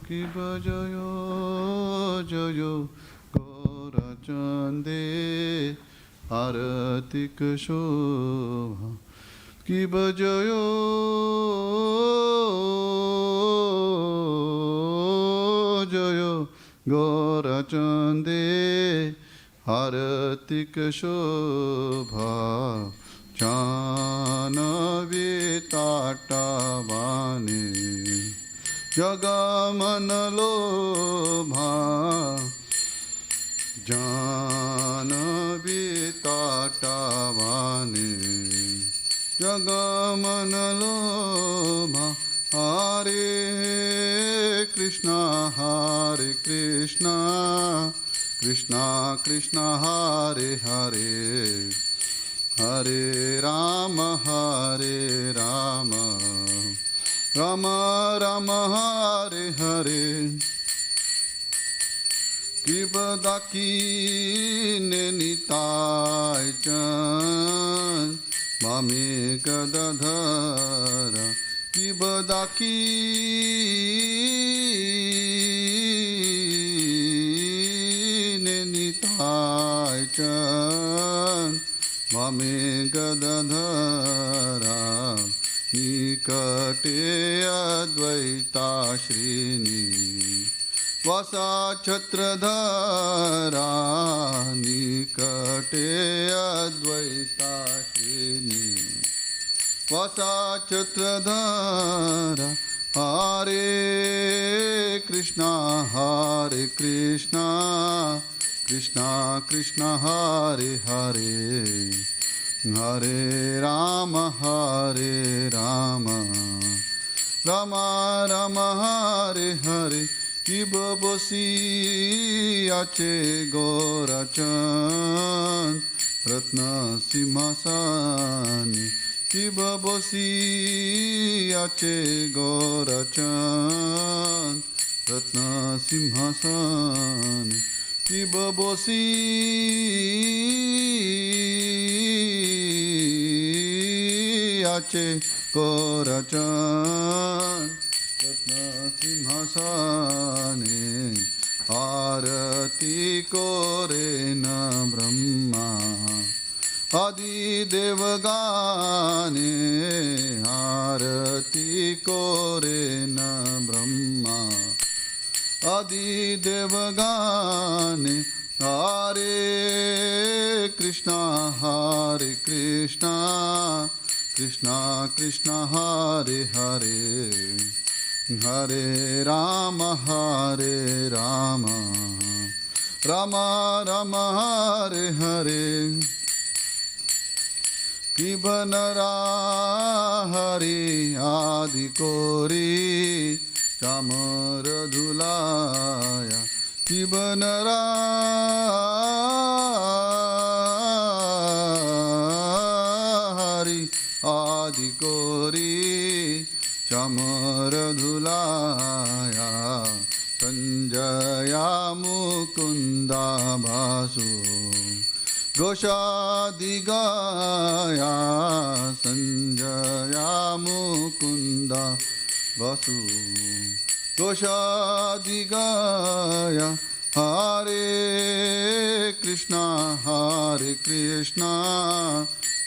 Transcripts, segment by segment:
कि बजयो जयो गौरचंदे आरतिक शोभा कि बजयो जयो गौरचंदे आरतिक शोभा जानवी ताटवानी जगमन लोभा जानवी ताटवानी जगमन लोभा हरे कृष्णा कृष्णा कृष्णा हरे हरे हरे राम राम राम हरे हरे कि बदाकी ने निताय चंद मामे गदधर कि बदाकी ने निताय चंद मामे गदधरा निकटे अद्वैताश्रीनि वसा छत्रधरा निकटे अद्वैताश्रीनि वसा छत्रधरा हरे कृष्णा कृष्णा कृष्णा हरे हरे हरे राम राम राम हरे हरे कि बसी आचे गौरचंद रत्न सिंहासने कि बसी आचे गौरचंद रत्न सिंहासने कि बसी आचे गौरचंद रत्न सिंहासने आरती कोरे न ब्रह्मा आदि देवगाने आरती कोरे न ब्रह्मा आदि देवगाने हरे कृष्णा कृष्णा कृष्णा हरे हरे हरे राम राम राम हरे हरे कि बनरा हरि आदि कोरी चामर धुलाया कि बनरा हरि आदि कोरी चामर धुलाया संजया मुकुंदा भासु घोषादि गाया संजया मुकुंदा वसु घोषादि गाया हरे कृष्णा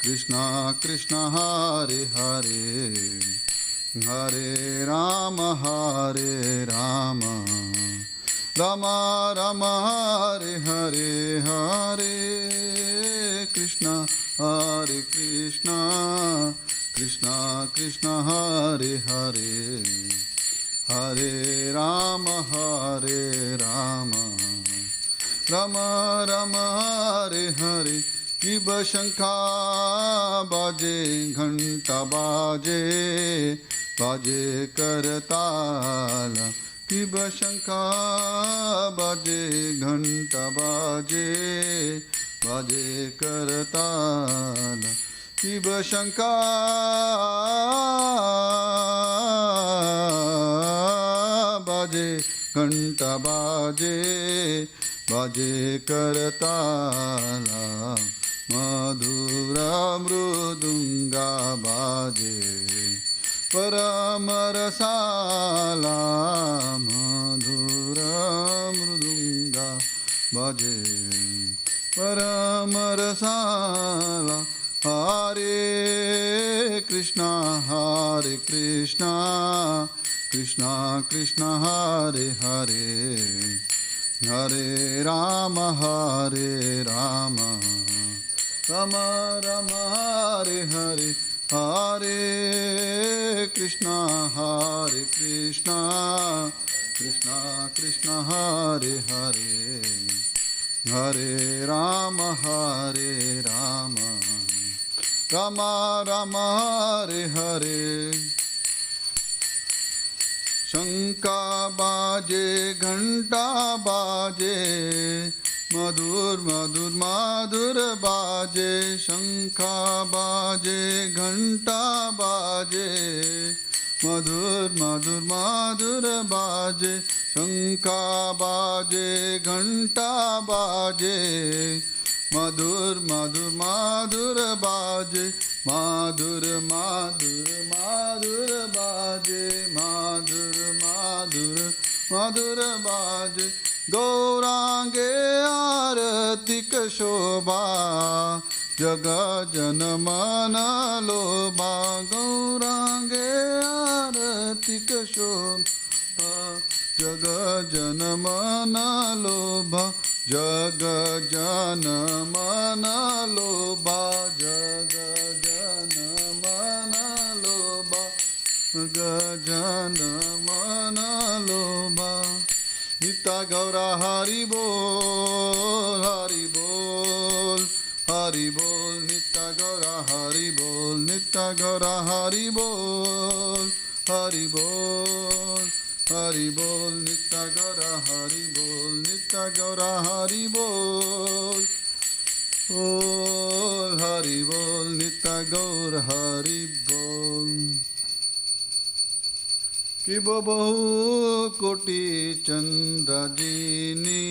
कृष्णा कृष्णा हरे हरे हरे राम राम राम हरे हरे हरे कृष्णा कृष्णा कृष्णा हरे हरे हरे राम राम राम हरे हरे कि बशंखा बाजे घंटा बाजे करताला कि बशंखा बाजे घंटा बाजे करताला कि बशंखा बाजे घंटा बाजे करताला मधुर मृदुंगा बाजे परमरसाला मधुर मृदुंगा बजे परमरसाला Hare Krishna Krishna Krishna Hare Hare Hare Rama Rama Rama Hare Hare Hare Krishna Krishna Krishna Hare Hare Hare Rama Rama Rama Hare Hare शंका बाजे घंटा बाजे मधुर मधुर माधुर बाजे शंखा बाजे घंटा बाजे मधुर मधुर माधुर बाजे शंखा बाजे घंटा बाजे मधुर मधुर माधुर बाजे माधुर माधुर माधुर बाजे माधुर माधुर माधुर बाजे गौरांगे आरतिक शोभा जग जन मन लोभा गौरांगे आरतिक शोभा जग जन मन लोभा जग जन मन लोभा जग जन मन लोभा गजन मन लोभा नित्य गौरा हरि बोल हरि बोल हरि बोल नित्य गौरा हरि बोल नित्य गौरा हरि बोल हरि बोल हरि बोल नित्य गौरा हरि बोल नित्य गौरा हरि बोल बोल हरि बोल नित्य गौर हरि बोल कि बहु कोटि चंद्रजिनी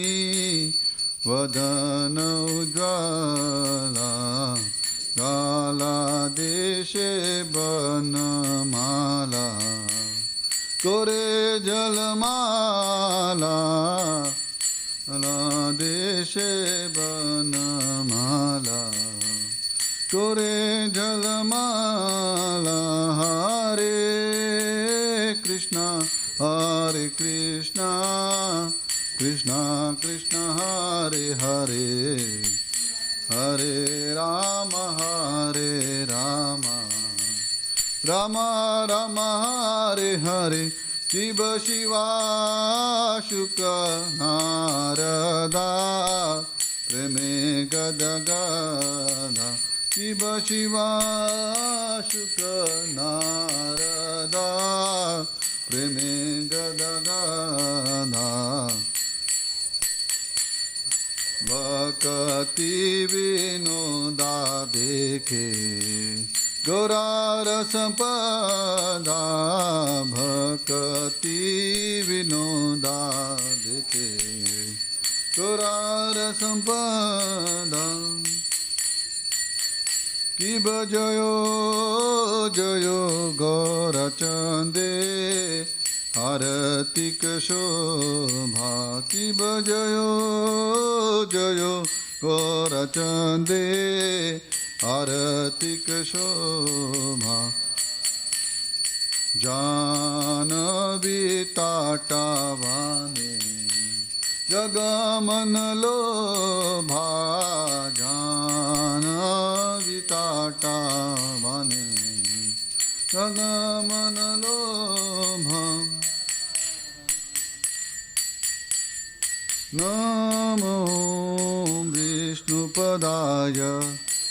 वदन उज्ज्वला गाला देशे बनमाला कोरे जलमाला देशे बनमाला कोरे जलमाला हरे कृष्णा कृष्णा कृष्णा हरे हरे हरे राम राम राम हरे हरे शिव शिवा शुक नारदा प्रेमे गद गदा शिव शिवा शुक नारदा प्रेमे गद गदा भक्ति विनोदा देखे गौरार संपदा भक्ति विनोदा देखे गौरार संपदा कि बजयो जयो गौरचंदे आरतिक शोभा कि बजयो जयो गौरचंदे आरतिक शोभा जानवी ताटावाने जगमन लोभा जानवी ताटावाने जगमन लोभा नमो विष्णुपदाय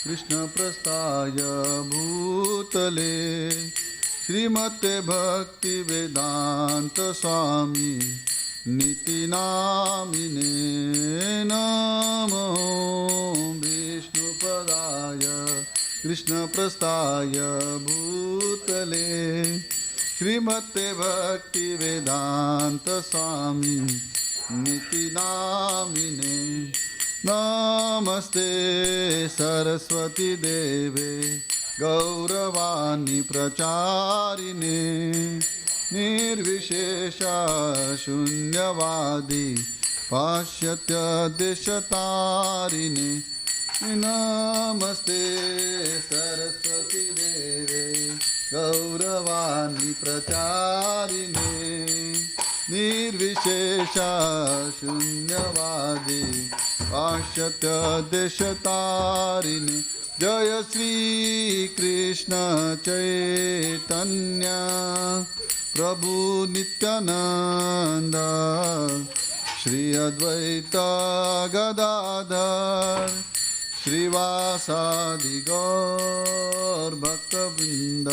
कृष्णप्रस्थाय भूतले श्रीमते भक्ति वेदांत स्वामी नीतिनामिने नमो विष्णुपदाय कृष्णप्रस्थाय भूतले श्रीमते भक्ति वेदांत स्वामी नीतिनामिने नमस्ते सरस्वती देवे गौरवाणी प्रचारिणे निर्विशेष शून्यवादी पाश्चात्य देशतारिणे नमस्ते सरस्वती देवे गौरवाणी प्रचारिणे निर्विशेष शून्यवादी पाश्चात्य देशतारिणे जय श्री कृष्ण चैतन्य प्रभु नित्यानंद श्री अद्वैत गदाधर श्रीवासादि गौर भक्तवृंद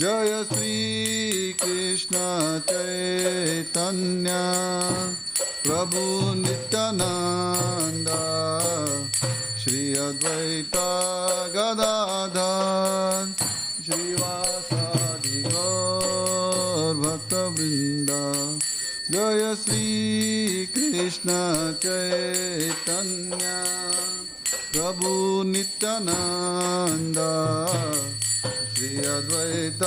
जय श्री कृष्ण चैतन्य प्रभु नित्यानंद श्री अद्वैत गदाधर श्रीवासादि गौर भक्तवृंद जय श्री कृष्ण चैतन्य प्रभु नित्यानंद श्री अद्वैत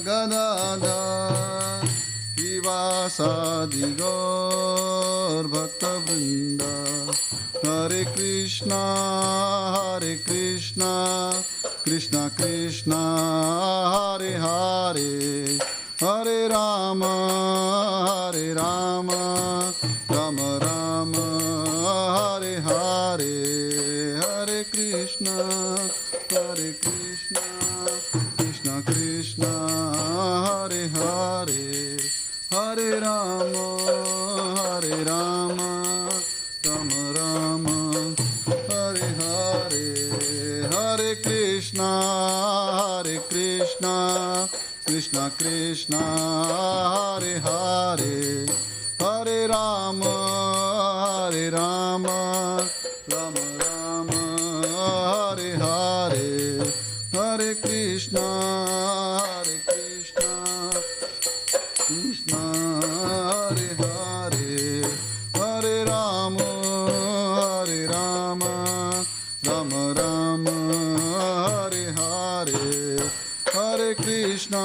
गदाधर श्रीवासादि गौर भक्तवृंद हरे कृष्णा कृष्णा कृष्णा हरे हरे हरे राम राम राम हरे हरे हरे कृष्णा कृष्णा कृष्णा हरे हरे हरे राम राम राम हरे हरे हरे कृष्णा कृष्णा कृष्णा हरे हरे हरे राम राम राम हरे हरे हरे कृष्णा कृष्णा हरे हरे हरे राम राम राम हरे हरे हरे कृष्णा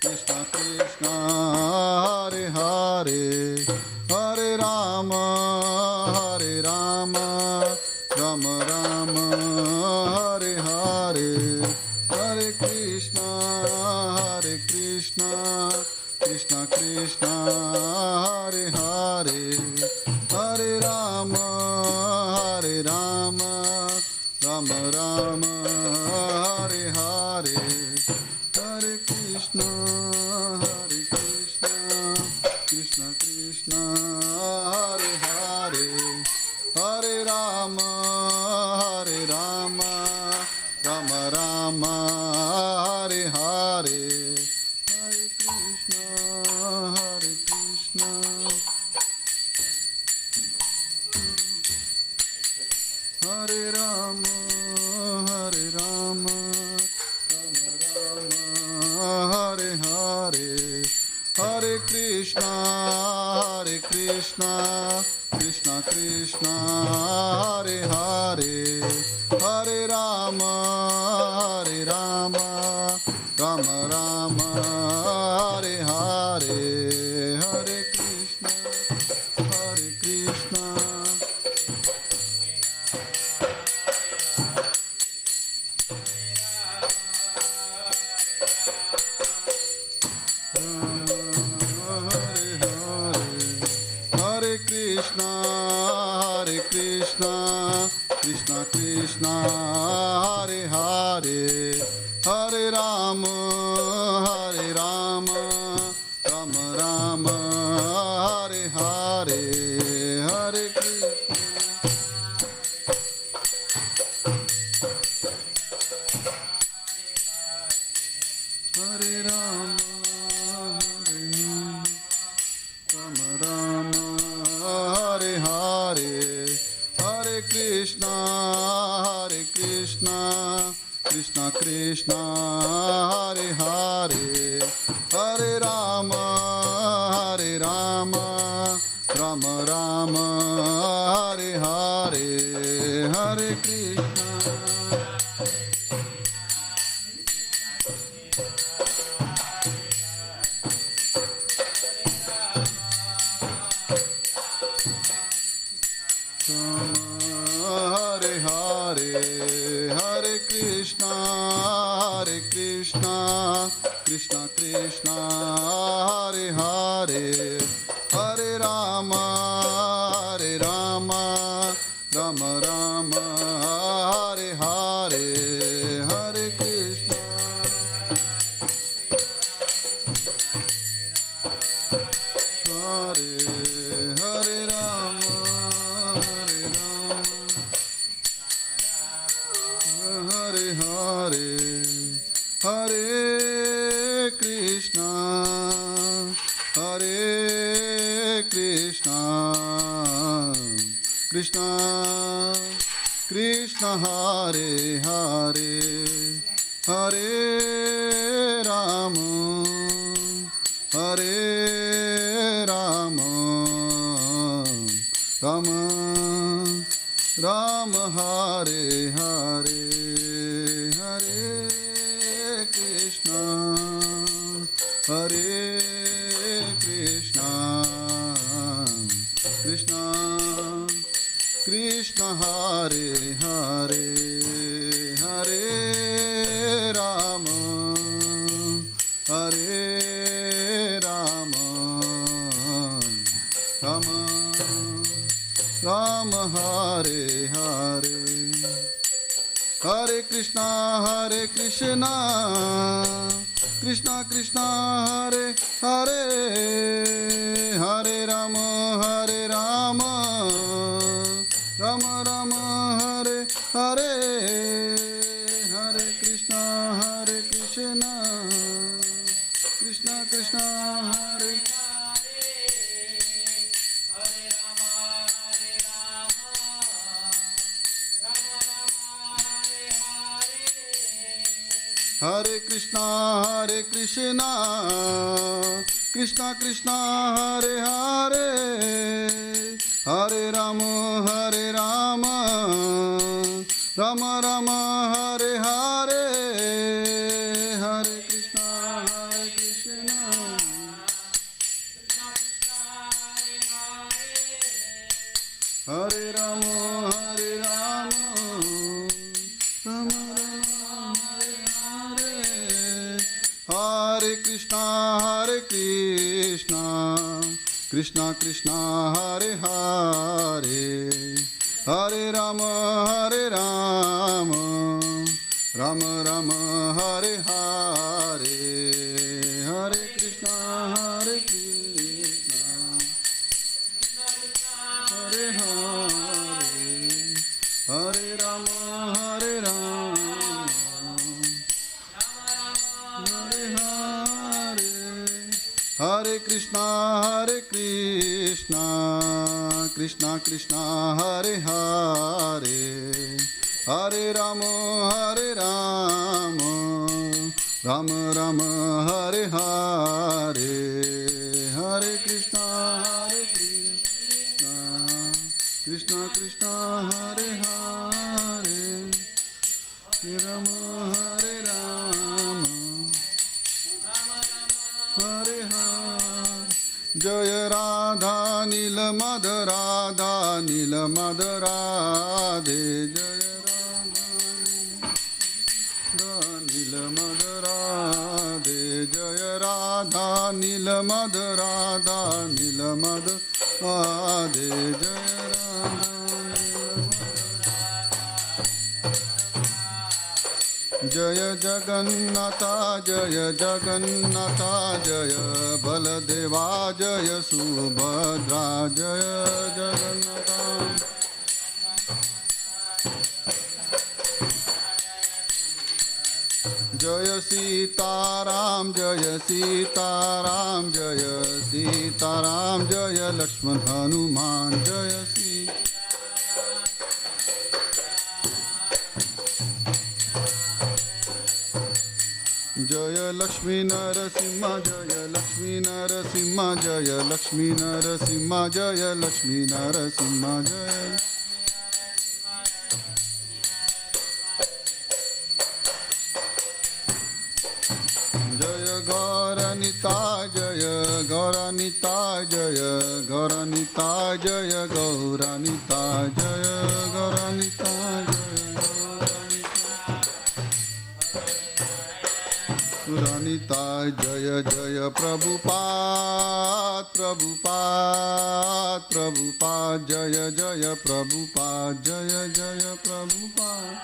कृष्णा कृष्णा हरे हरे हरे राम राम राम हरे हरे हरे कृष्णा कृष्णा कृष्णा हरे हरे हरे राम राम राम हरे हरे हरे कृष्णा कृष्णा कृष्णा हरे हरे हरे राम राम राम हरे हरे हरे कृष्णा हरे राम राम हरे हरे हरे कृष्णा कृष्णा कृष्णा हरे हरे हरे राम राम राम हरे हरे हरे कृष्णा कृष्णा कृष्णा हरे हरे हरे राम राम राम हरे हरे हरे कृष्णा हरे Ram Ram Hare Hare Hare Krishna Krishna Krishna Hare Hare Hare Ram Ram Ram Hare Hare Hare Krishna Hare Krishna, Krishna Krishna, Hare Hare, Hare Rama, Hare Rama, Rama Rama, Hare Hare, Hare Krishna. Hare Hare Rama, Hare Rama, Hare Hare, Hare Krishna, Hare Krishna, Krishna Krishna, Hare Hare, Hare Rama, Hare Rama, Rama Rama, Hare Hare, Hare Krishna, Hare Krishna, Krishna Krishna, Hare Hare, Hare Rama, Hare Rama, Rama Rama, Hare Hare, Hare Krishna, Krishna Krishna, Hare Hare, Hare Rama, Rama Rama, Hare Hare, Hare Krishna, Krishna Krishna, Hare Hare Krishna, Krishna Krishna, Hare Hare, Hare Rama, Rama Rama, Hare Hare, Hare Krishna, Hare Rama, Rama Hare Krishna, Krishna Krishna, Hare Hare, Hare Rama, Rama Rama, Hare Hare, Hare Krishna, Hare Hare, Hare Rama, Hare Hare Krishna, Krishna Krishna, Hare Hare, Hare Rama, Rama Rama, Hare Hare, Hare Krishna, Krishna Krishna, Hare Hare, Hare Rama, Hare Rama, Hare Hare. Jaya Radha Nil Madhurada Nil Madhurade, Jaya Radha Nil Madhurade, Jaya Radha Nil Madhurada Nil Madhurade, Jaya Radha Jaya Jagannatha, Jaya Jagannatha, Jaya Baladeva, Jaya Subhadra, Jaya Jagannatha. Jaya Sitaram, Jaya Sitaram, Jaya Sitaram, Jaya Lakshman Hanuman, Jaya Sitaram. Jaya Lakshmi Narasimha, Jaya Lakshmi Narasimha, Jaya Lakshmi Narasimha, Jaya Lakshmi Narasimha, Jaya Jaya Gauranita, Jaya Gauranita, Jaya Gauranita, Jaya Gauranita, Jaya Gauranita, Jaya Puranitai Jaya Jaya Prabhupada Prabhupada Prabhupada Jaya Jaya Prabhupada Jaya Jaya Prabhupada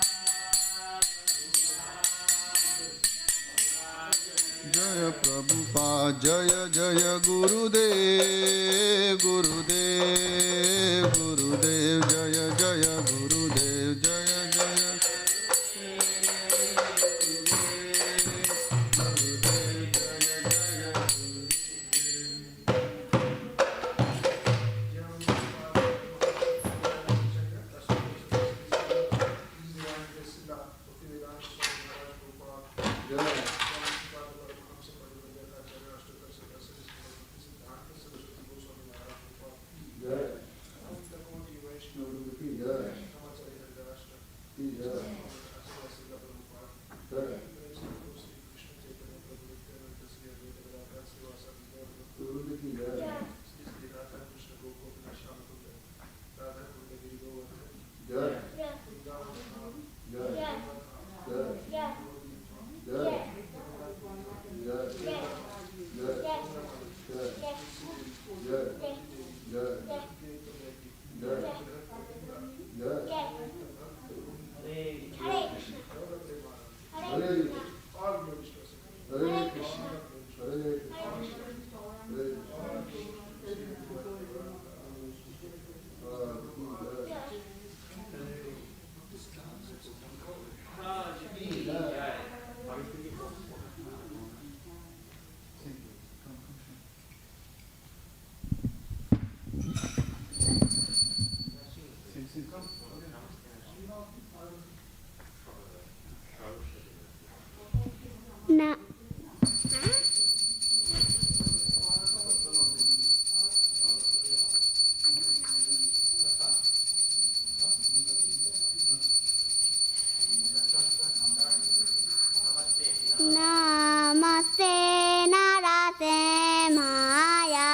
Jaya Prabhupada Jaya Jaya Gurudev Gurudev Gurudev Jaya Jaya Gurudev Jaya Jaya Na Namaste Narate Maya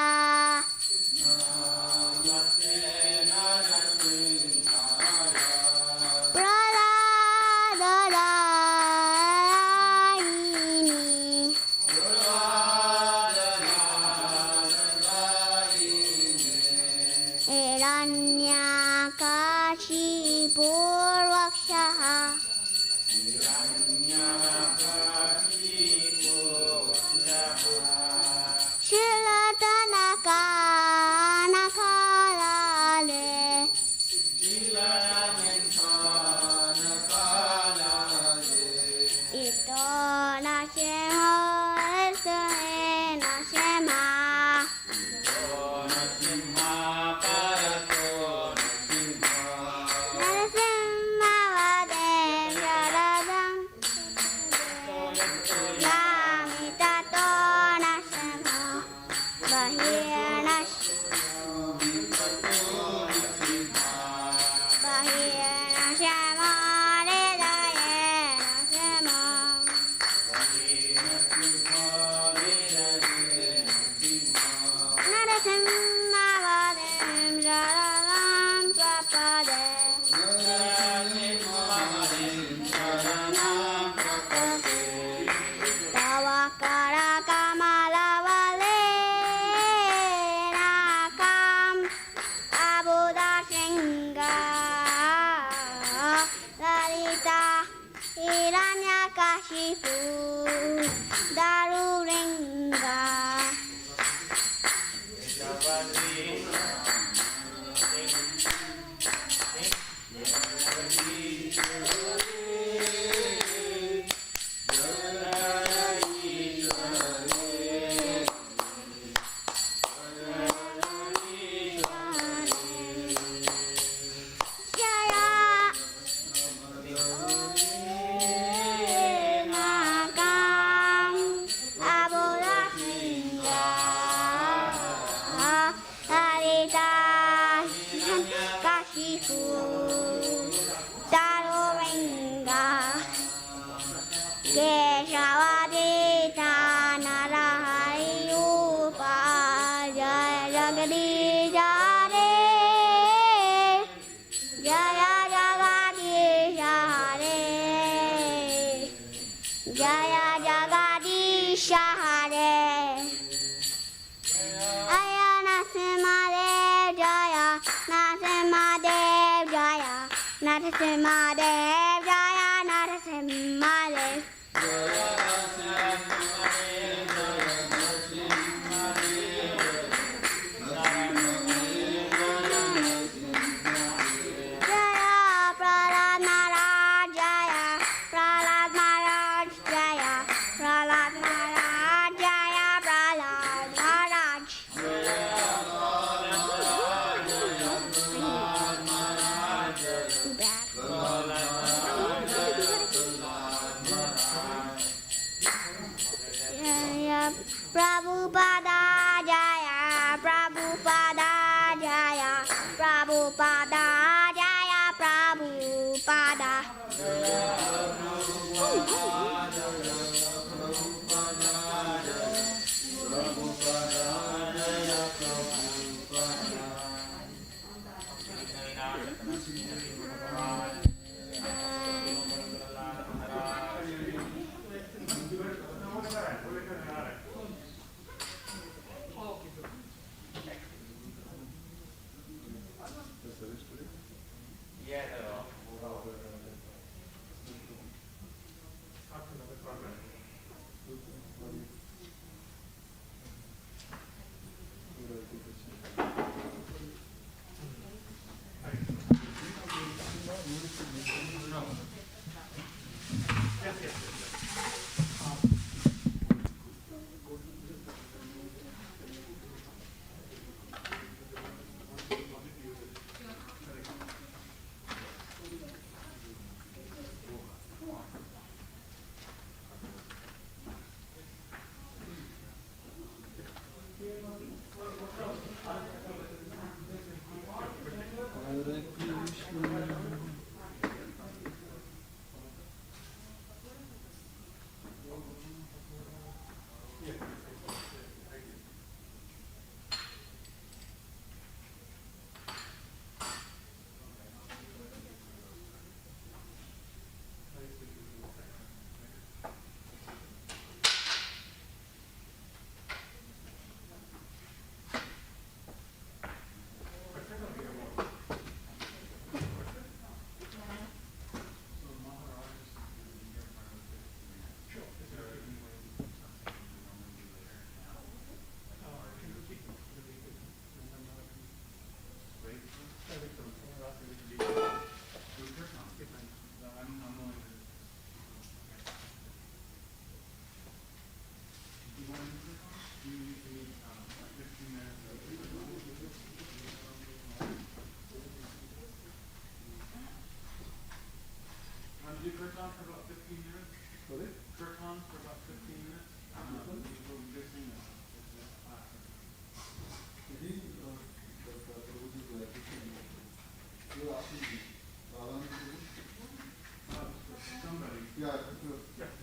Jaya Jagadish Shahare Aya Nasimadev Jaya Nasimadev Jaya Nasimadev Jaya Nasimadev Prabhupada Jaya, Prabhupada Jaya, Prabhupada Jaya, Prabhupada. Kirtan for about 15 minutes. Sorry? Kirtan for about 15 minutes. We'll be singing this class. Somebody. Yeah. Yes.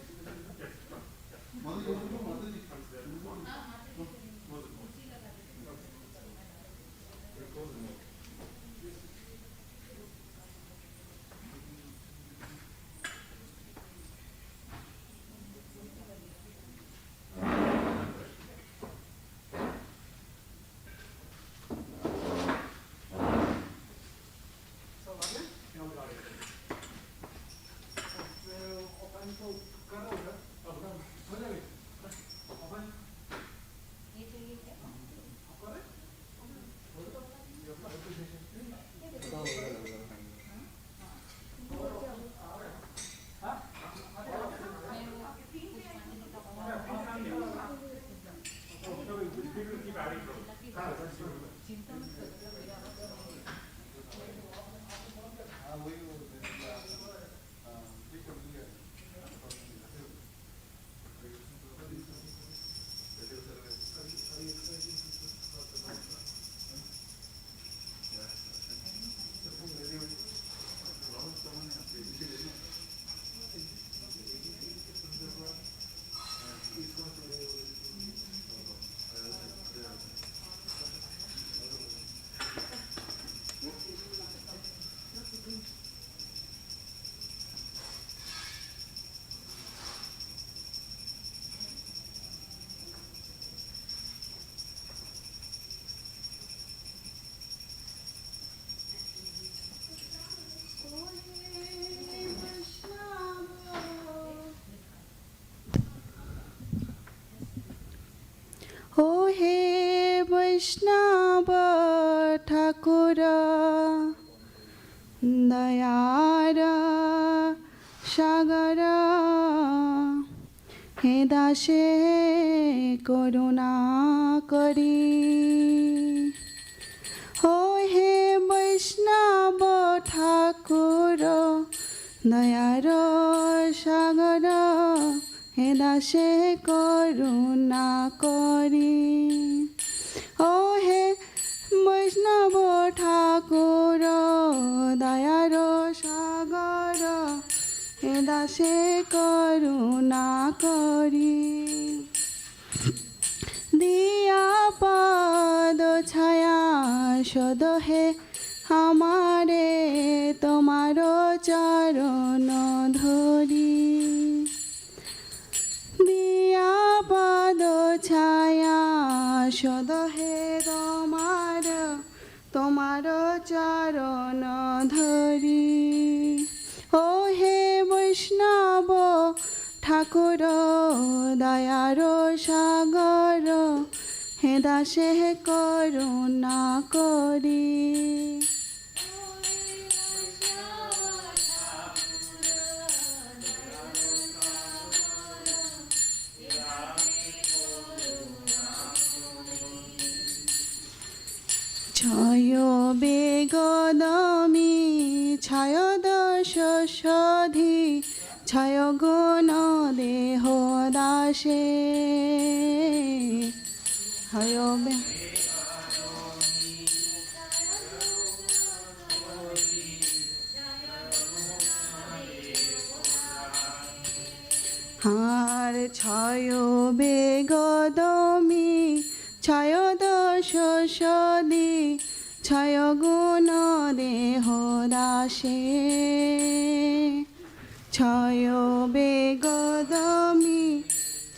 ও হে বৈষ্ণব ঠাকুর দয়ার সাগর হে দাসে করুণা করি ও হে বৈষ্ণব ঠাকুর দয়ার সাগর হে দাসে করুণা করি ও হে বৈষ্ণব ঠাকুর দয়ার সাগর হে দাসে করুণা করি দিয়া পদ ছায়া সদ হে আমারে তোমার চরণ ধরি দিয়া পদ ছায়া সদ হে তোমার চরণ ধরি ও হে বৈষ্ণব ঠাকুর দয়ার সাগর হে দাসে করুণা করি ছয় বেগদমি ছয় দশ সধি ছয় গুণ দেহ দাসে ছয় আর ছয় বেগদমি ছয় দশ সদি ছয় গুণ দেহ দাসে ছয় বেগদমি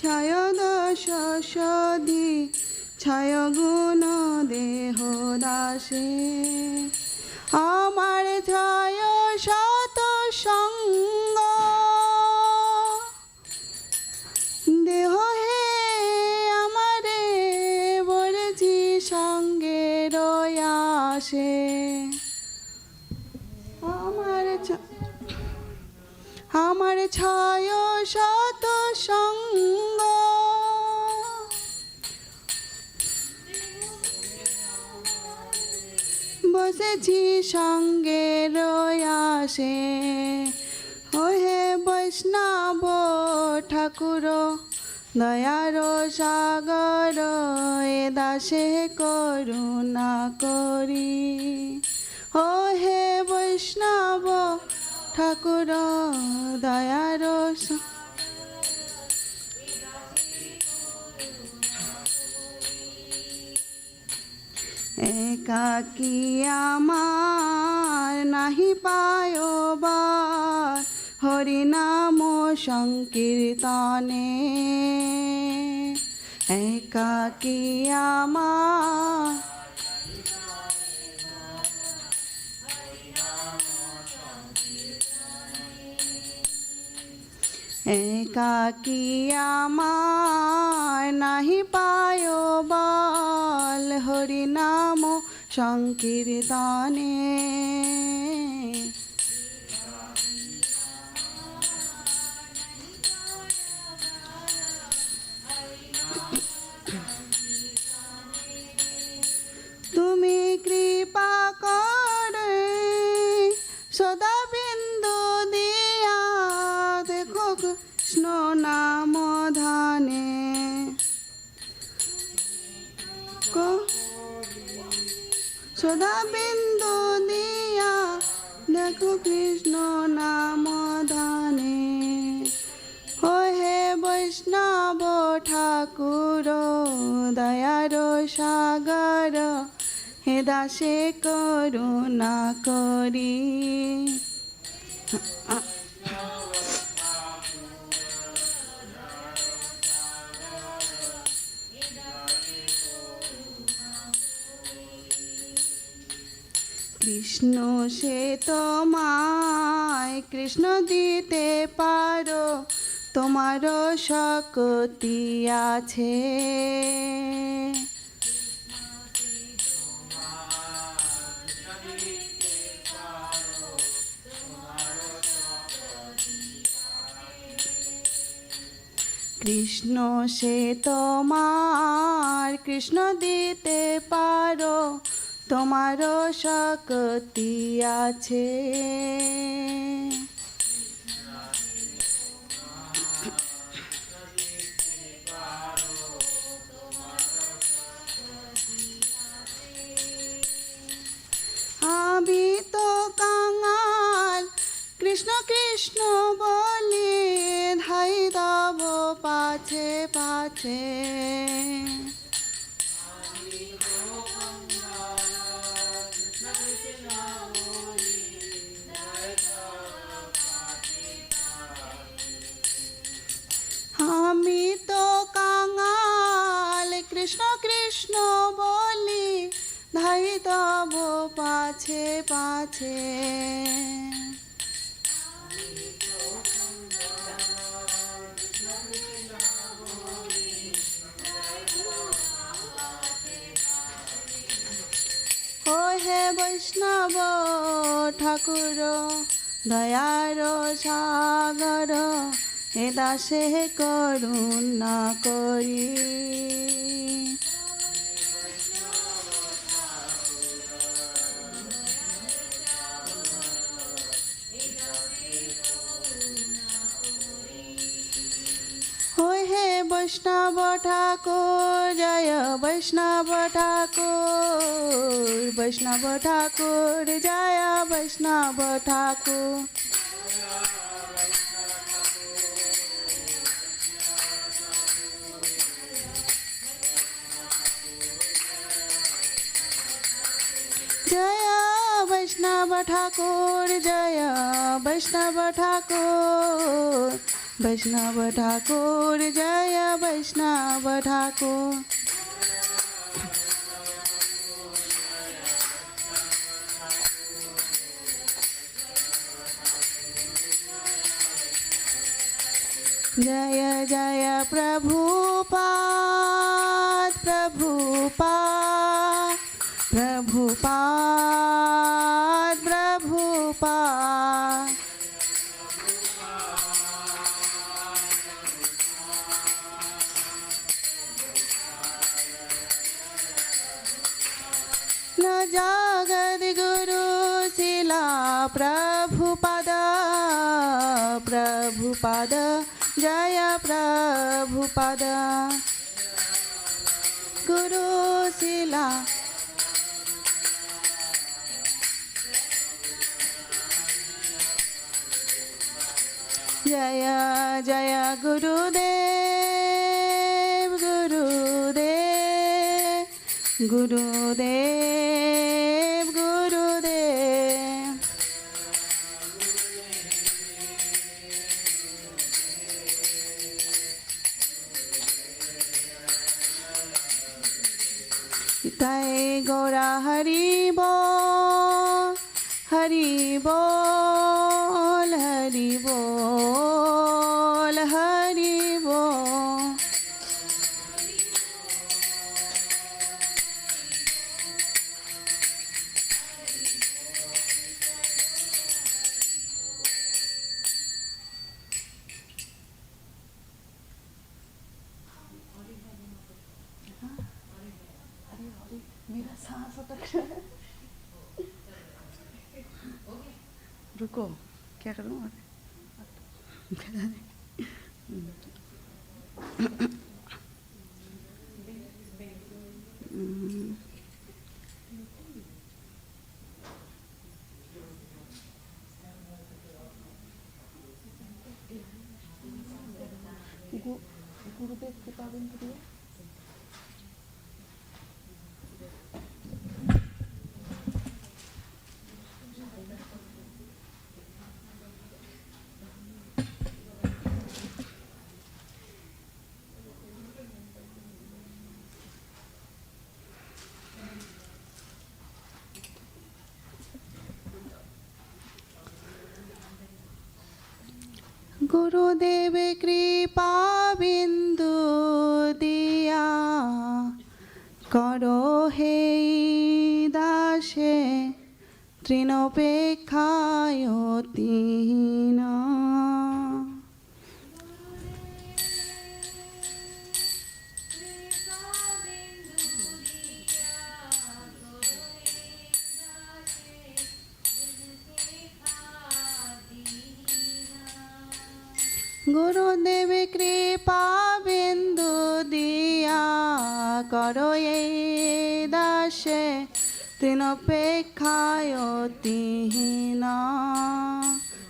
ছয় দশ সদি ছয় গুণ দেহ দাসে আমার ছয় শত সঙ্গ দেহ হে আমারে বলেছি সঙ্গে রয়াসে আমার ছয় শত সঙ্গ বসেছি সঙ্গে রয়াসে ও হে বৈষ্ণব ঠাকুর দয়ার সাগর এ দাসে করুণা করি ও হে বৈষ্ণব ঠাকুর দয়ার একাকী আমার নাহি পায়বার হরিনাম সংকীর্তনে একাকী আমার একাকী আমার নাহি পায়বার হরিনাম সংকীর্তনে তুমি কৃপা করে সদা বিন্দু দিয়া দেখো কৃষ্ণ নাম ধানে সদা বিন্দু দিয়া দেখো কৃষ্ণ নাম ধানে ও হে বৈষ্ণব ঠাকুর দয়ার সাগর হে দাসে করুণা করি কৃষ্ণ সে তোমায় কৃষ্ণ দিতে পারো তোমারও শক্তি আছে। কৃষ্ণ সে তোমার, কৃষ্ণ দিতে পারো, তোমারও শক্তি আছে। আমি তো কাঙাল, কৃষ্ণ কৃষ্ণ বলে ধাই দেব পাছে পাছে। আমি তো কাঙাল, কৃষ্ণ কৃষ্ণ বলি ধাই দেব পাছে পাছে। ও হে বৈষ্ণব ঠাকুর, দয়ার সাগর, হে দাসে করুণা করি। হে বৈষ্ণব ঠাকুর, জয় বৈষ্ণব ঠাকুর, বৈষ্ণব ঠাকুর জয় বৈষ্ণব ঠাকুর। জয় বৈষ্ণব ঠাকুর, জয় বৈষ্ণব ঠাকুর, বৈষ্ণব ঠাকুর জয় বৈষ্ণব ঠাকুর। जय जय प्रभुपाद प्रभुपाद प्रभुपाद प्रभुपाद। न जगद्गुरु शिला प्रभुपाद प्रभुपाद जय प्रभुपाद। गुरु शिला जय जय गुरुदेव गुरुदेव गुरुदेव गुरुदेव। जय गौरा हरि बोल हरि बोल हरि बोल हरि बोल। मेरा सांस अटक रहा है। रुको क्या करूँ गुरुदेव किताबें प्रिय গুরুদেব কৃপা বিন্দু দিয়া করো হে দাসে তৃণপেক্ষায় তিন গুরুদেব কৃপা বিন্দু দিয়া করো এই দাসে তৃণপেক্ষায় তিন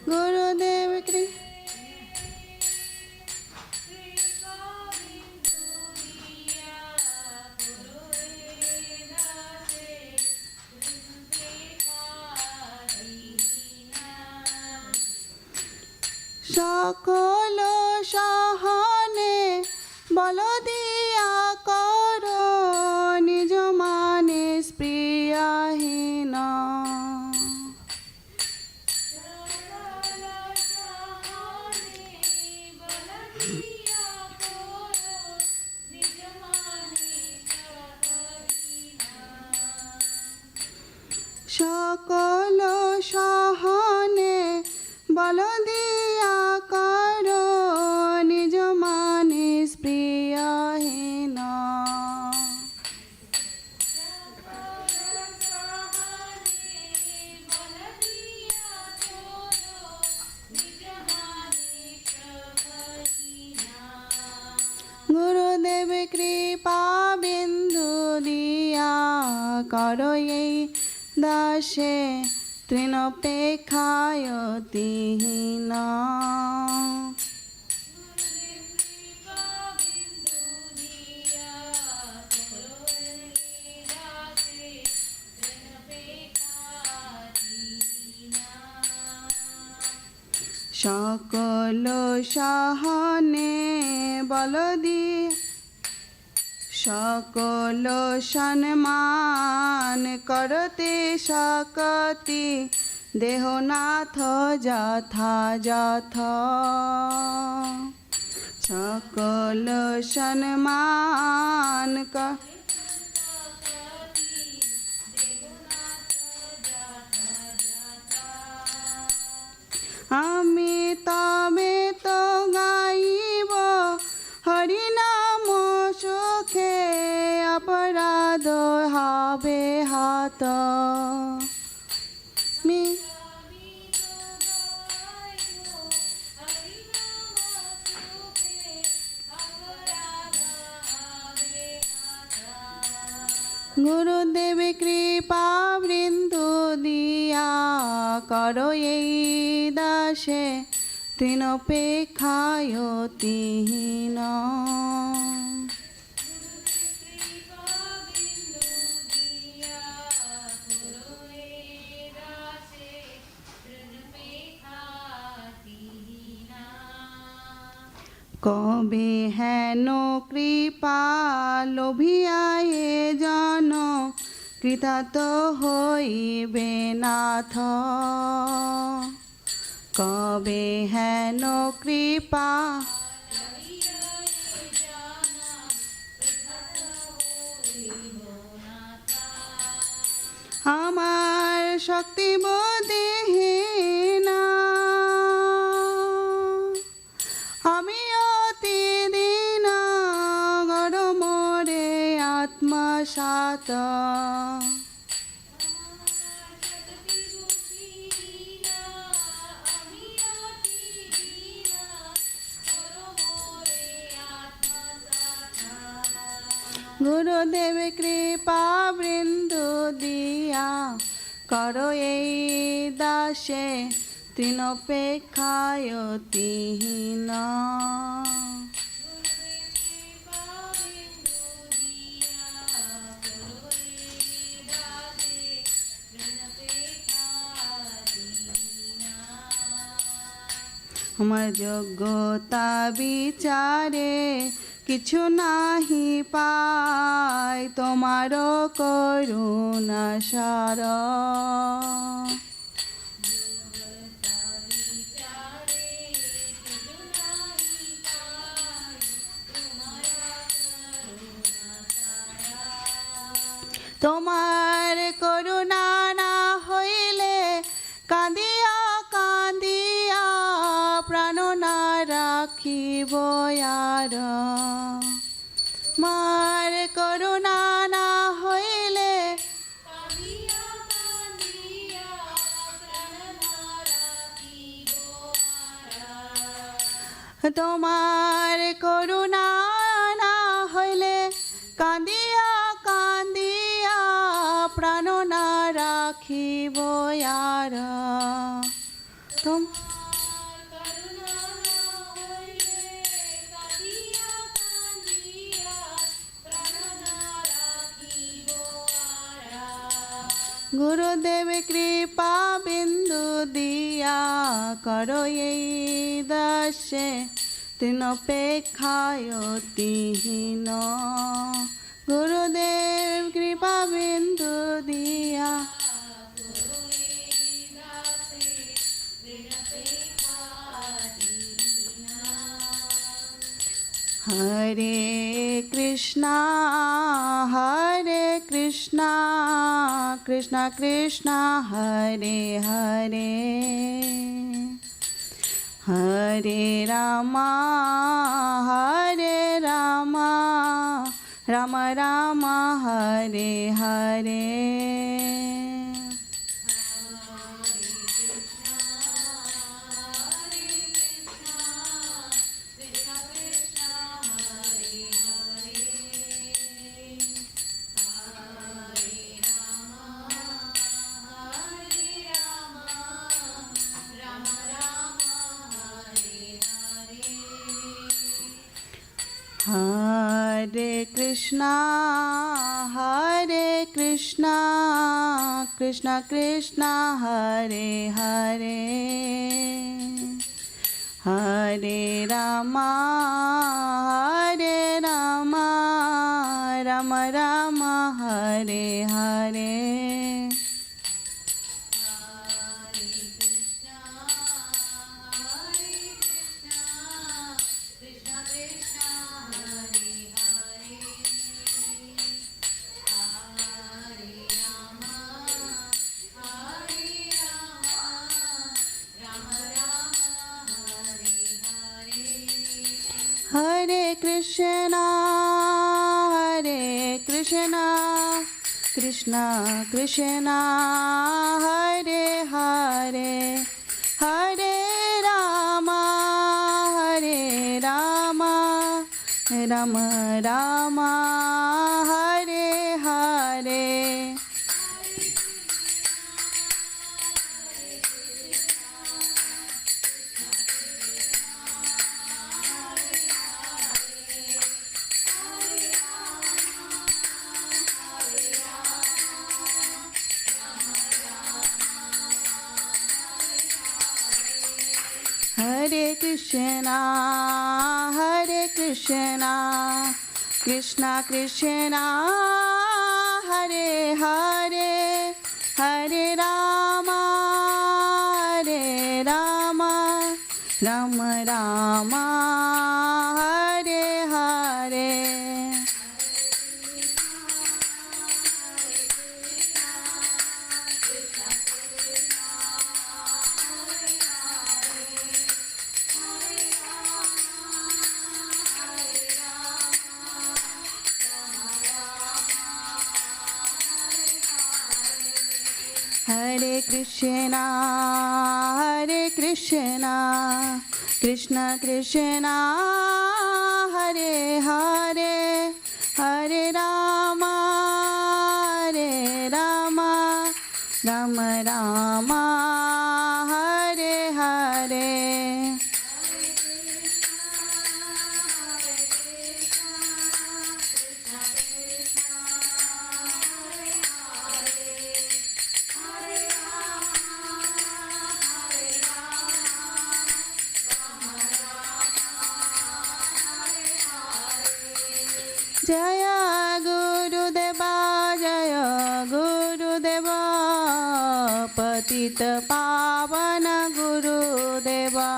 গুরুদেব সকল সহনে বল দিয়া করো নিজ মানে প্রিয়হীন সকল সহনে বল দিয়া করো নিজ মানে প্রিয়হীন গুরুদেব কৃপা বিন্দু দিয়া করো এই দাসে তৃণপেক্ষায় তিন সকল সহনে বল দিয়ে সকল সম্মান করতে শক্তি দেহনাথ যথাযথ সকল সম্মান আমি তবে তো গাইব হরিনাম সুখে অপরাধ হবে হাত গুরুদেব কৃপা বৃন্দু দিয়া করো এই দাসে তৃণপেক্ষায় তিন কবে হেন কৃপা লোভিয়ায়ে জন কৃতার্থ হইবে নাথ কবে হেন কৃপা আমার শক্তি বোধহীনা আমি অতি দীনা গড় মোরে আত্মসাত গুরুদেব কৃপা বৃন্দু দিয়া করো এই দাসে তৃণপেক্ষায় তিন আমার যোগ্যতা বিচারে কিছু নাহি পাই তোমার করুণা সার তোমার করুণা না হইলে কাঁদিয়া কাঁদিয়া প্রাণ না রাখিব আর মার করুণা না হইলে তোমার করুণা না হইলে কাঁদিয়া কাঁদিয়া প্রাণ না রাখিব আর গুরুদেব কৃপা বিন্দু দিয়া করো এই দাসে তিন অপেক্ষায় অতিহীন গুরুদেব কৃপা বিন্দু দিয়া হরে কৃষ্ণা কৃষ্ণ কৃষ্ণ হরে হরে হরে রামা Ram Ram Hare Hare Hare Krishna, Krishna Krishna, Hare Hare, Hare Rama, Rama Rama, Hare Hare. Hare Krishna, Krishna Krishna, Hare Hare, Hare Rama, Rama Rama, Hare Hare. Hare Krishna, Krishna Krishna, Hare Hare, Hare Rama, Rama Rama, Hare Hare. Hare Krishna, Krishna Krishna, Hare Hare, Hare Rama, Rama Rama, Hare Hare. Jaya Gurudeva, Jaya Gurudeva, Patita Pavana Gurudeva.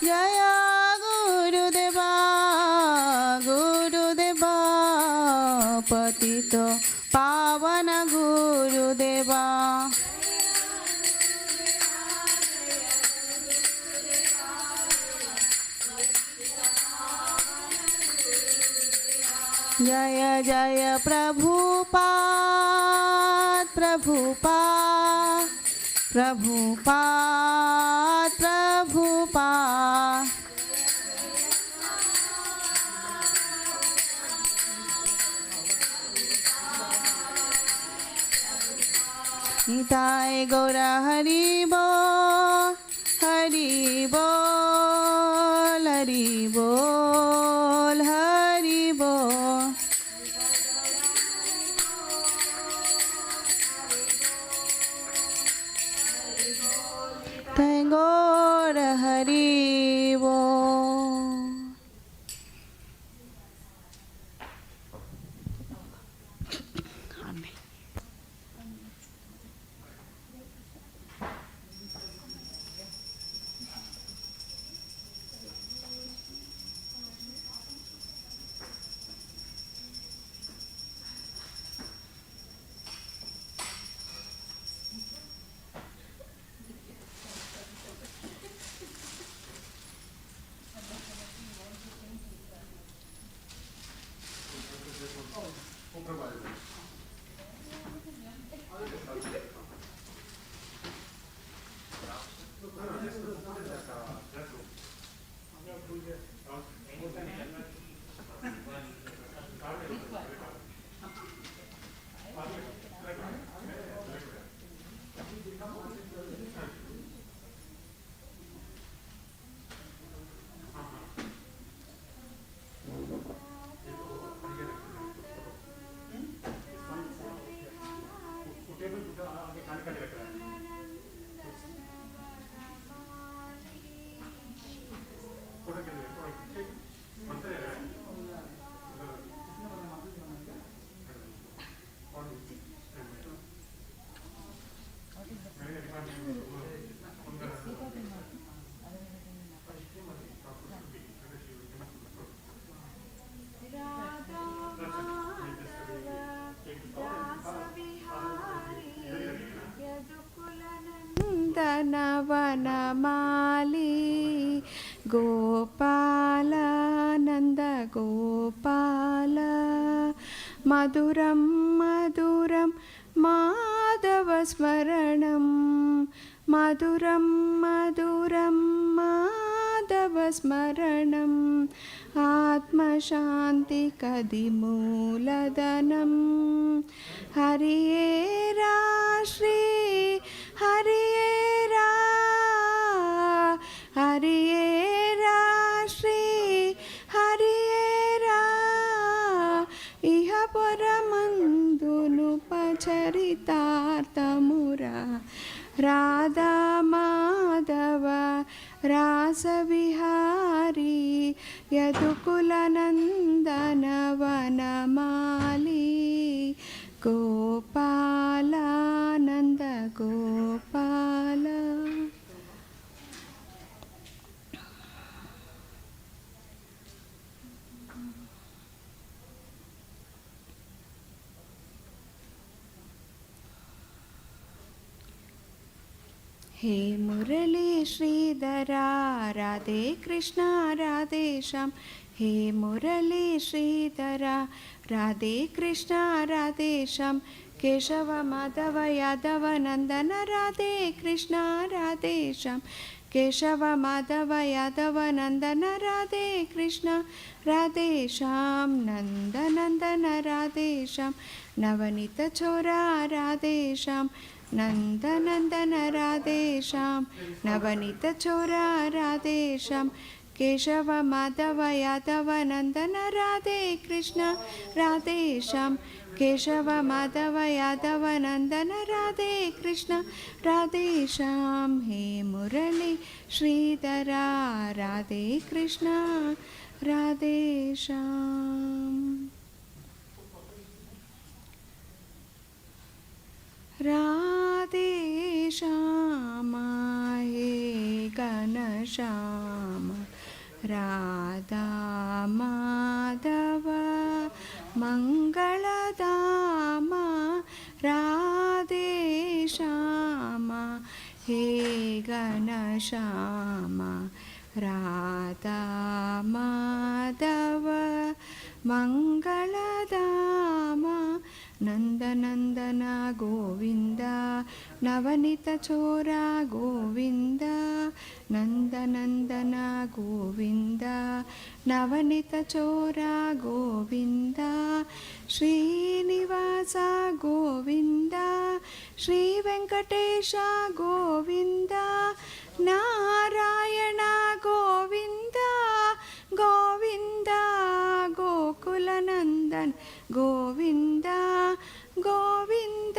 जय गुरुदेवा गुरुदेवा पतित पावन गुरुदेवा जय जय प्रभुपाद प्रभुपाद प्रभुपाद प्रभुपाद निताय गौर हरि बोल हरि बोल हरि बोल हरि बोल निताय गौर हरि बोल वनमाली गोपाल नंद गोपाल मधुरं मधुरं माधव स्मरणं मधुरं मधुरं माधव स्मरणं आत्मशान्ति कदिमूलधनं हरिये श्री हरिये हरिये श्री हरिये इह परमन्दुनु पचरितार्थमुरा राधा माधव रासविहारी यदुकुलनन्दन वनमाली गोपालानन्द गोपाल हे मुरली श्रीधरा राधे कृष्णा राधे श्याम हे मुरली श्रीधरा राधे कृष्णा राधे श्याम केशव माधव यादव नंदन राधे कृष्णा राधे श्याम केशव माधव यादव नंदन राधे कृष्णा राधे श्याम नंद नंदन राधे श्याम नवनीत छोरा राधे श्याम नंद नंदन राधे श्याम नवनीत छोरा राधे श्याम केशव माधव यादव नंदन राधे कृष्ण राधे श्याम केशव माधव यादव नंदन राधे कृष्ण राधे श्याम हे मुरली श्रीधरा राधे कृष्ण राधे श्याम राधे श्याम हे घनश्याम राधा माधव मंगलधाम राधे श्याम हे घनश्याम राधा माधव मंगलधाम नंदनंदन गोविंद नवनीत चोरा गोविंद नंदनंदन गोविंद नवनीत चोरा गोविंद श्रीनिवास गोविंद श्री वेंकटेश गोविंद नारायण गोविंद गोविंद गोकुलनंदन गोविंद गोविंद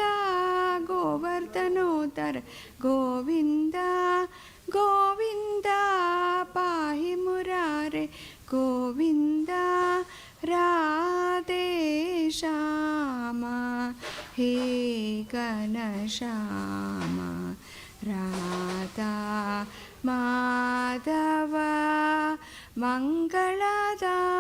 गोवर्धनोदर गोविंद गोविंद पाहि मुरारे गोविंद राधे श्याम हे Ghanshyam Radha Madhav Mangaldham.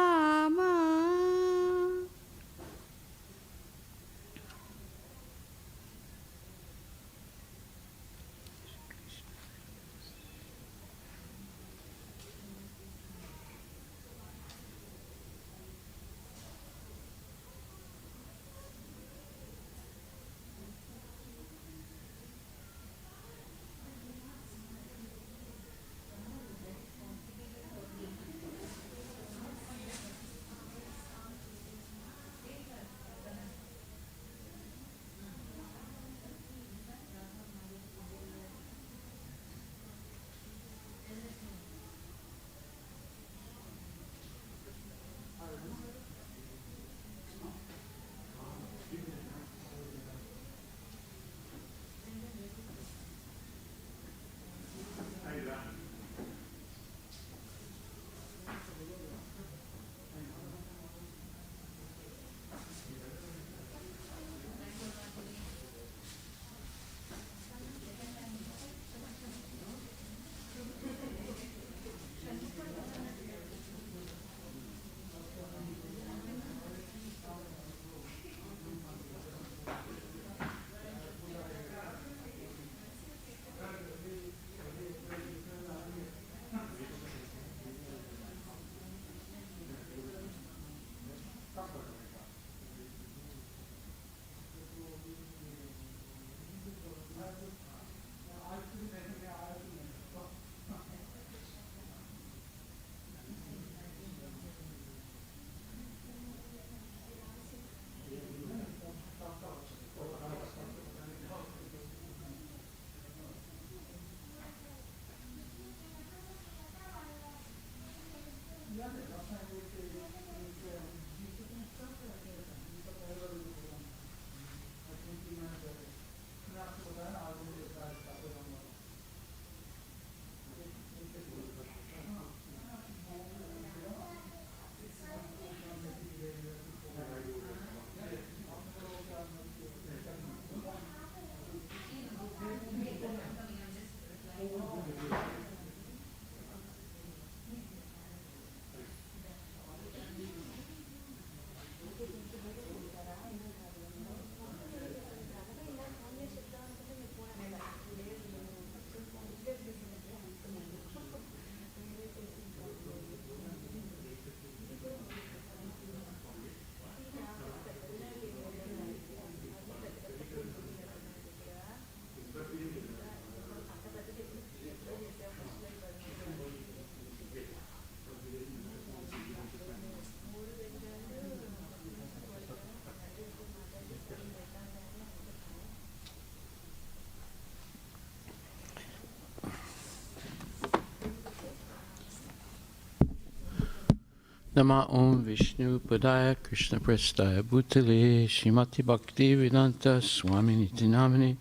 Nama Om Vishnu Padaya Krishna Prestaya Bhutale Shrimati Bhakti Vedanta Swami Niti Namani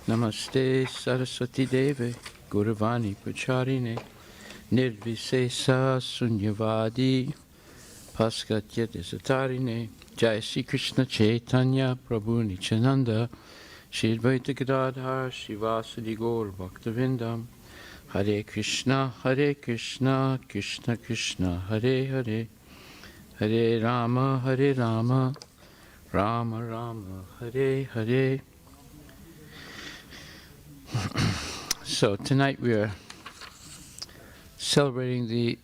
Namaste Saraswati Deve Gauravani Pracharine Nirvisesa Sunyavadi Paskatya Desatarine Jai Sri Krishna Chaitanya Prabhu Nityananda Shri Advaita Gadadhar Shivasadi Gaur Bhaktavindam Hare Krishna, Krishna Krishna, Hare Hare, Hare Rama, Rama Rama, Hare Hare. So tonight we are celebrating the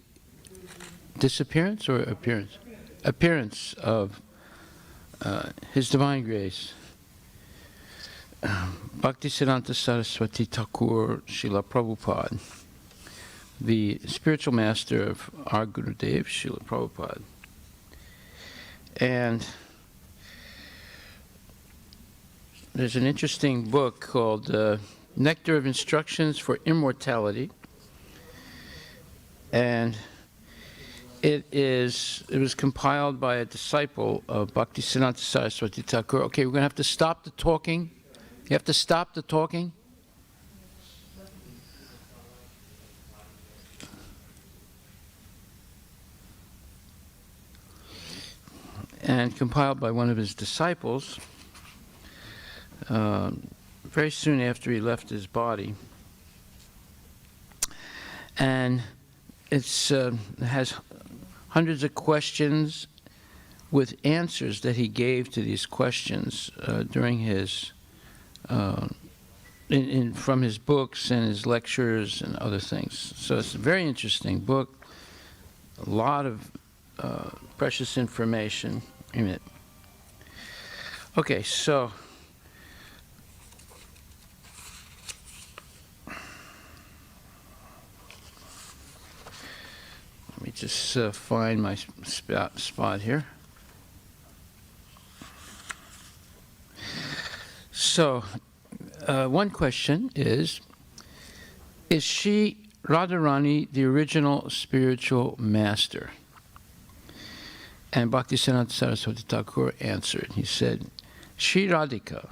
disappearance or appearance? Appearance of His Divine Grace, Bhaktisiddhanta Saraswati Thakur Srila Prabhupada, the spiritual master of our Gurudev, Srila Prabhupada. And there's an interesting book called Nectar of Instructions for Immortality. And it was compiled by a disciple of Bhaktisiddhanta Saraswati Thakur. Okay, we're going to have to stop the talking. You have to stop the talking. And compiled by one of his disciples very soon after he left his body. And it has hundreds of questions with answers that he gave to these questions during his from his books and his lectures and other things. So it's a very interesting book, a lot of precious information in it. Okay, so let me just find my spot here. So, one question is she, Radharani, the original spiritual master? And Bhaktisiddhanta Saraswati Thakur answered. He said, Shri Radhika,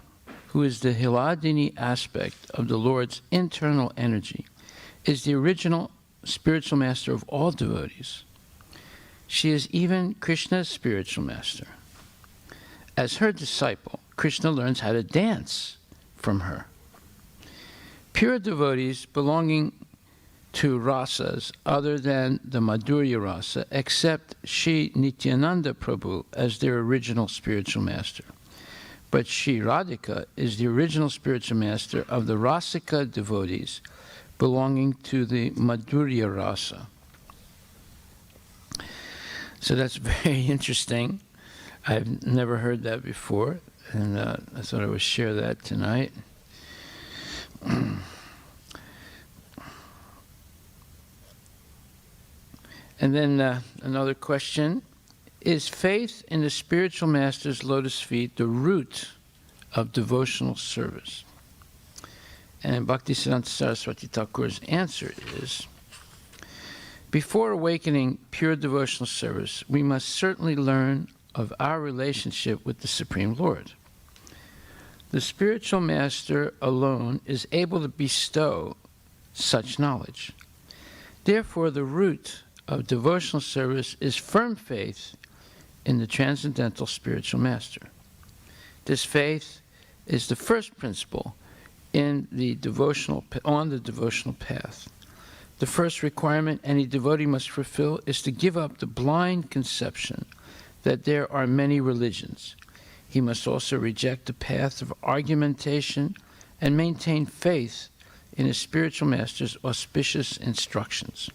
who is the Hiladini aspect of the Lord's internal energy, is the original spiritual master of all devotees. She is even Krishna's spiritual master. As her disciple, Krishna learns how to dance from her. Pure devotees belonging to rasas other than the Madhurya rasa accept Shri Nityananda Prabhu as their original spiritual master. But Shri Radhika is the original spiritual master of the Rasika devotees belonging to the Madhurya rasa. So that's very interesting. I've never heard that before, and I thought I would share that tonight. And then another question, is faith in the spiritual master's lotus feet the root of devotional service? And Bhaktisiddhanta Saraswati Thakur's answer is, before awakening pure devotional service, we must certainly learn of our relationship with the Supreme Lord. The spiritual master alone is able to bestow such knowledge. Therefore, the root of devotional service is firm faith in the transcendental spiritual master. This faith is the first principle on the devotional path. The first requirement any devotee must fulfill is to give up the blind conception that there are many religions. He must also reject the path of argumentation and maintain faith in his spiritual master's auspicious instructions.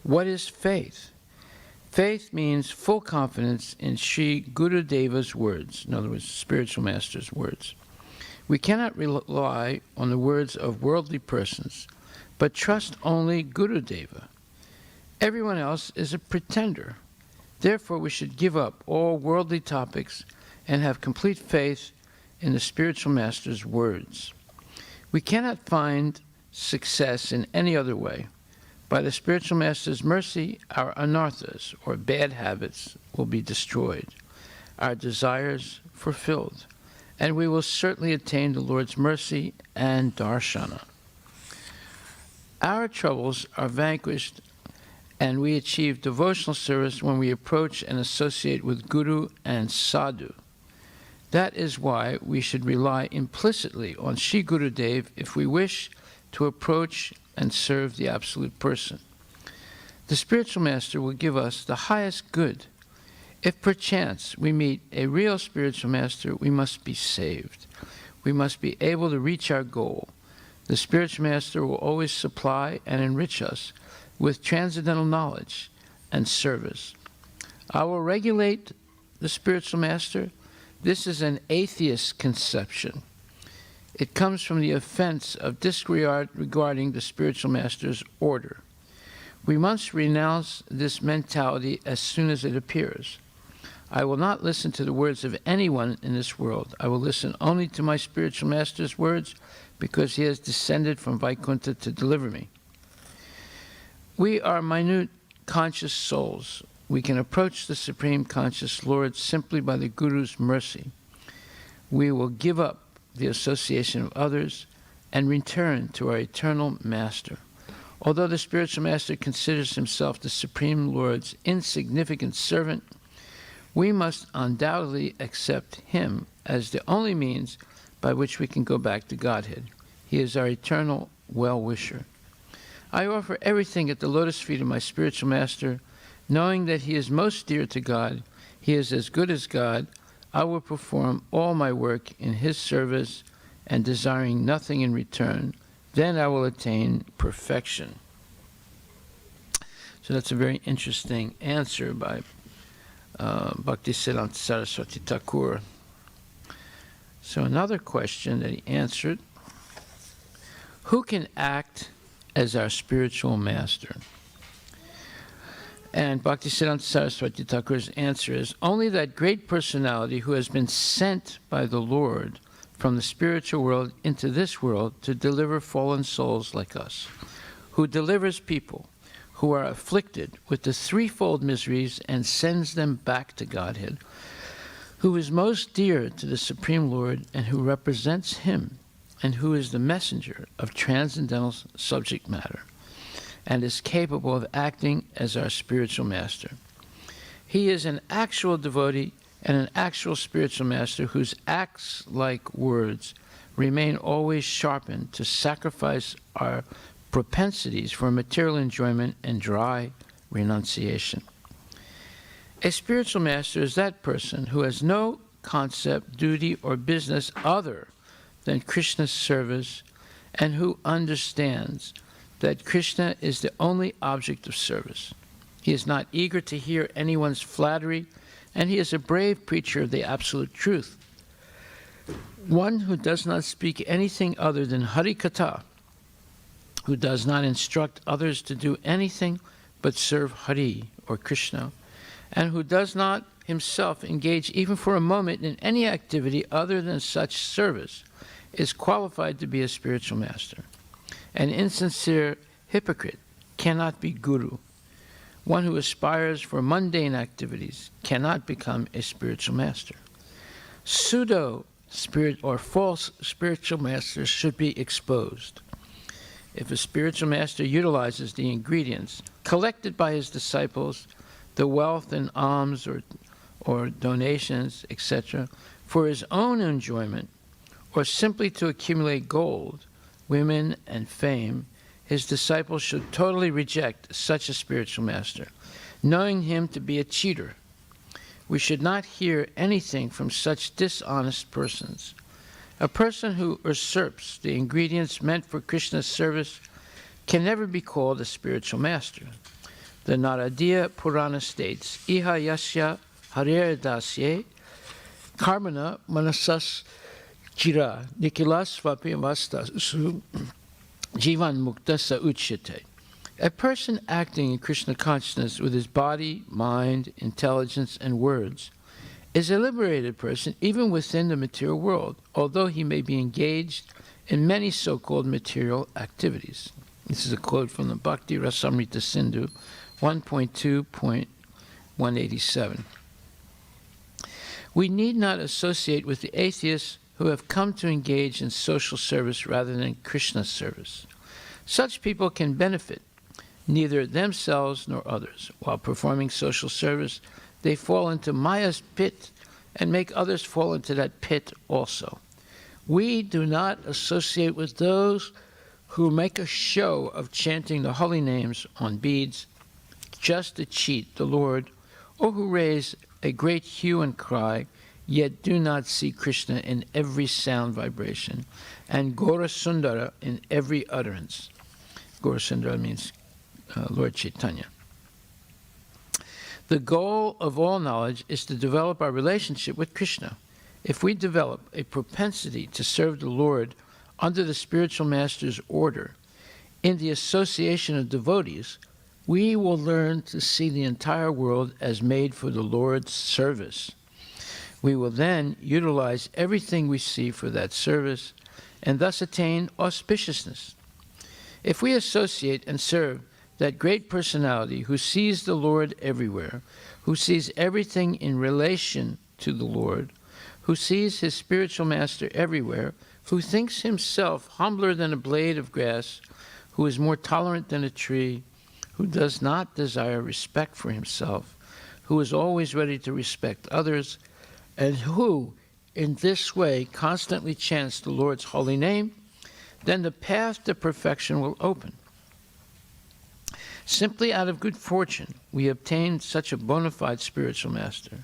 What is faith? Faith means full confidence in Sri Gurudeva's words, in other words, spiritual master's words. We cannot rely on the words of worldly persons, but trust only Gurudeva. Everyone else is a pretender. Therefore, we should give up all worldly topics and have complete faith in the spiritual master's words. We cannot find success in any other way. By the spiritual master's mercy, our anarthas, or bad habits, will be destroyed, our desires fulfilled, and we will certainly attain the Lord's mercy and darshana. Our troubles are vanquished, and we achieve devotional service when we approach and associate with Guru and Sadhu. That is why we should rely implicitly on Sri Gurudev if we wish to approach and serve the Absolute Person. The Spiritual Master will give us the highest good. If perchance we meet a real Spiritual Master, we must be saved. We must be able to reach our goal. The Spiritual Master will always supply and enrich us with transcendental knowledge and service. I will regulate the Spiritual Master. This is an atheist conception. It comes from the offense of disregard regarding the Spiritual Master's order. We must renounce this mentality as soon as it appears. I will not listen to the words of anyone in this world. I will listen only to my Spiritual Master's words, because he has descended from Vaikuntha to deliver me. We are minute conscious souls. We can approach the Supreme Conscious Lord simply by the Guru's mercy. We will give up the association of others and return to our eternal Master. Although the Spiritual Master considers himself the Supreme Lord's insignificant servant, we must undoubtedly accept him as the only means by which we can go back to Godhead. He is our eternal well-wisher. I offer everything at the lotus feet of my Spiritual Master, knowing that he is most dear to God. He is as good as God. I will perform all my work in his service and desiring nothing in return. Then I will attain perfection. So that's a very interesting answer by Bhaktisiddhanta Saraswati Thakur. So another question that he answered: who can act as our spiritual master? And Bhaktisiddhanta Saraswati Thakur's answer is: only that great personality who has been sent by the Lord from the spiritual world into this world to deliver fallen souls like us, who delivers people who are afflicted with the threefold miseries and sends them back to Godhead, who is most dear to the Supreme Lord and who represents him, and who is the messenger of transcendental subject matter, and is capable of acting as our spiritual master. He is an actual devotee and an actual spiritual master whose acts, like words, remain always sharpened to sacrifice our propensities for material enjoyment and dry renunciation. A spiritual master is that person who has no concept, duty, or business other than Krishna's service, and who understands that Krishna is the only object of service. He is not eager to hear anyone's flattery, and he is a brave preacher of the absolute truth. One who does not speak anything other than Hari Katha, who does not instruct others to do anything but serve Hari or Krishna, and who does not himself engage even for a moment in any activity other than such service, is qualified to be a spiritual master. An insincere hypocrite cannot be guru. One who aspires for mundane activities cannot become a spiritual master. Pseudo spirit or false spiritual masters should be exposed. If a spiritual master utilizes the ingredients collected by his disciples, the wealth and alms or donations, etc., for his own enjoyment, or simply to accumulate gold, women, and fame, his disciples should totally reject such a spiritual master, knowing him to be a cheater. We should not hear anything from such dishonest persons. A person who usurps the ingredients meant for Krishna's service can never be called a spiritual master. The Naradiya Purana states, Iha yasya harer dasye karmana manasas jira nikilas vapi vastasu jivan mukta sa uchyate. A person acting in Krishna consciousness with his body, mind, intelligence, and words is a liberated person even within the material world, although he may be engaged in many so-called material activities. This is a quote from the Bhakti Rasamrita Sindhu 1.2.187. We need not associate with the atheists who have come to engage in social service rather than Krishna's service. Such people can benefit neither themselves nor others. While performing social service, they fall into Maya's pit and make others fall into that pit also. We do not associate with those who make a show of chanting the holy names on beads just to cheat the Lord, or who raise a great hue and cry, yet do not see Krishna in every sound vibration, and Gaura Sundara in every utterance. Gaura Sundara means Lord Chaitanya. The goal of all knowledge is to develop our relationship with Krishna. If we develop a propensity to serve the Lord under the spiritual master's order, in the association of devotees, we will learn to see the entire world as made for the Lord's service. We will then utilize everything we see for that service and thus attain auspiciousness. If we associate and serve that great personality who sees the Lord everywhere, who sees everything in relation to the Lord, who sees his spiritual master everywhere, who thinks himself humbler than a blade of grass, who is more tolerant than a tree, who does not desire respect for himself, who is always ready to respect others, and who, in this way, constantly chants the Lord's holy name, then the path to perfection will open. Simply out of good fortune, we obtained such a bona fide spiritual master.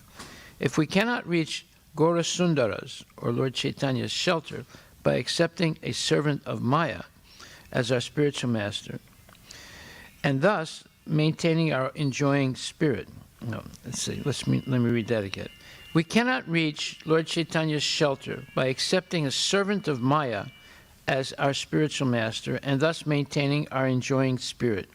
If we cannot reach Gaura Sundara's, or Lord Chaitanya's shelter, by accepting a servant of Maya as our spiritual master, and thus maintaining our enjoying spirit. No, let me read that again. We cannot reach Lord Chaitanya's shelter by accepting a servant of Maya as our spiritual master, and thus maintaining our enjoying spirit.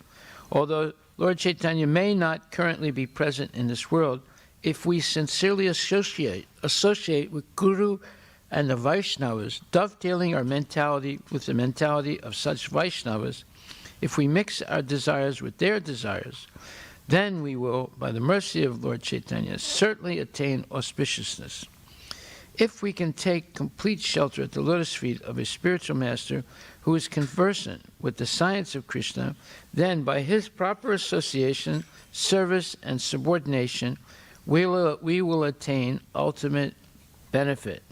Although Lord Chaitanya may not currently be present in this world, if we sincerely associate with Guru and the Vaishnavas, dovetailing our mentality with the mentality of such Vaishnavas, if we mix our desires with their desires, then we will, by the mercy of Lord Chaitanya, certainly attain auspiciousness. If we can take complete shelter at the lotus feet of a spiritual master who is conversant with the science of Krishna, then by his proper association, service, and subordination, we will attain ultimate benefit.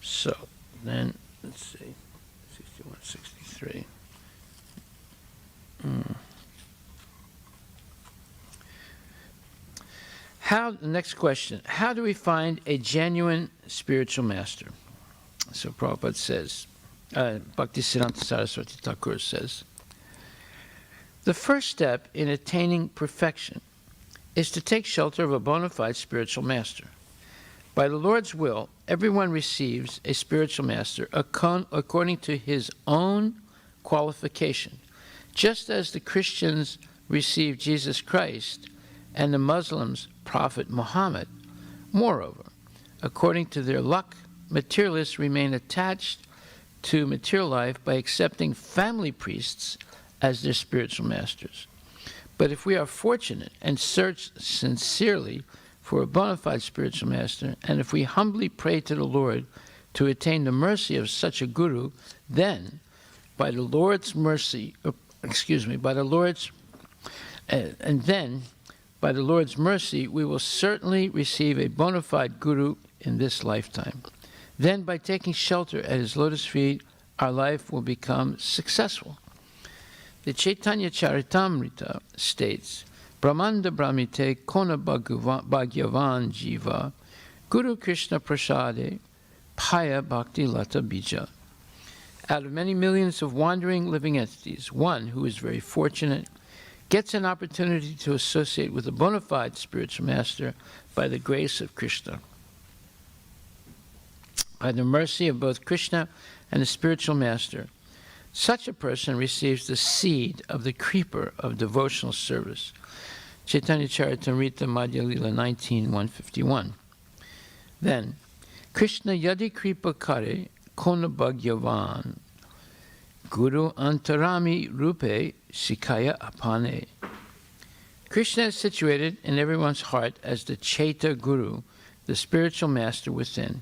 So, then, let's see, 61, 63. The next question, how do we find a genuine spiritual master? So Prabhupada says, Bhaktisiddhanta Saraswati Thakur says, the first step in attaining perfection is to take shelter of a bona fide spiritual master. By the Lord's will, everyone receives a spiritual master according to his own qualification, just as the Christians receive Jesus Christ and the Muslims Prophet Muhammad. Moreover, according to their luck, materialists remain attached to material life by accepting family priests as their spiritual masters. But if we are fortunate and search sincerely for a bona fide spiritual master, and if we humbly pray to the Lord to attain the mercy of such a guru, then by the Lord's mercy, by the Lord's mercy, we will certainly receive a bona fide guru in this lifetime. Then, by taking shelter at his lotus feet, our life will become successful. The Chaitanya Charitamrita states, Brahmanda Brahmite Kona Bhagyavan Jiva Guru Krishna Prasade Paya Bhakti Lata Bija. Out of many millions of wandering living entities, one who is very fortunate gets an opportunity to associate with a bona fide spiritual master by the grace of Krishna. By the mercy of both Krishna and the spiritual master, such a person receives the seed of the creeper of devotional service. Chaitanya Charitamrita Madhya Lila 19:151. Then, Krishna Yadi Kripa Kare Kona Bhagyavan Guru Antarami Rupe Sikaya Apane. Krishna is situated in everyone's heart as the Chaita Guru, the spiritual master within.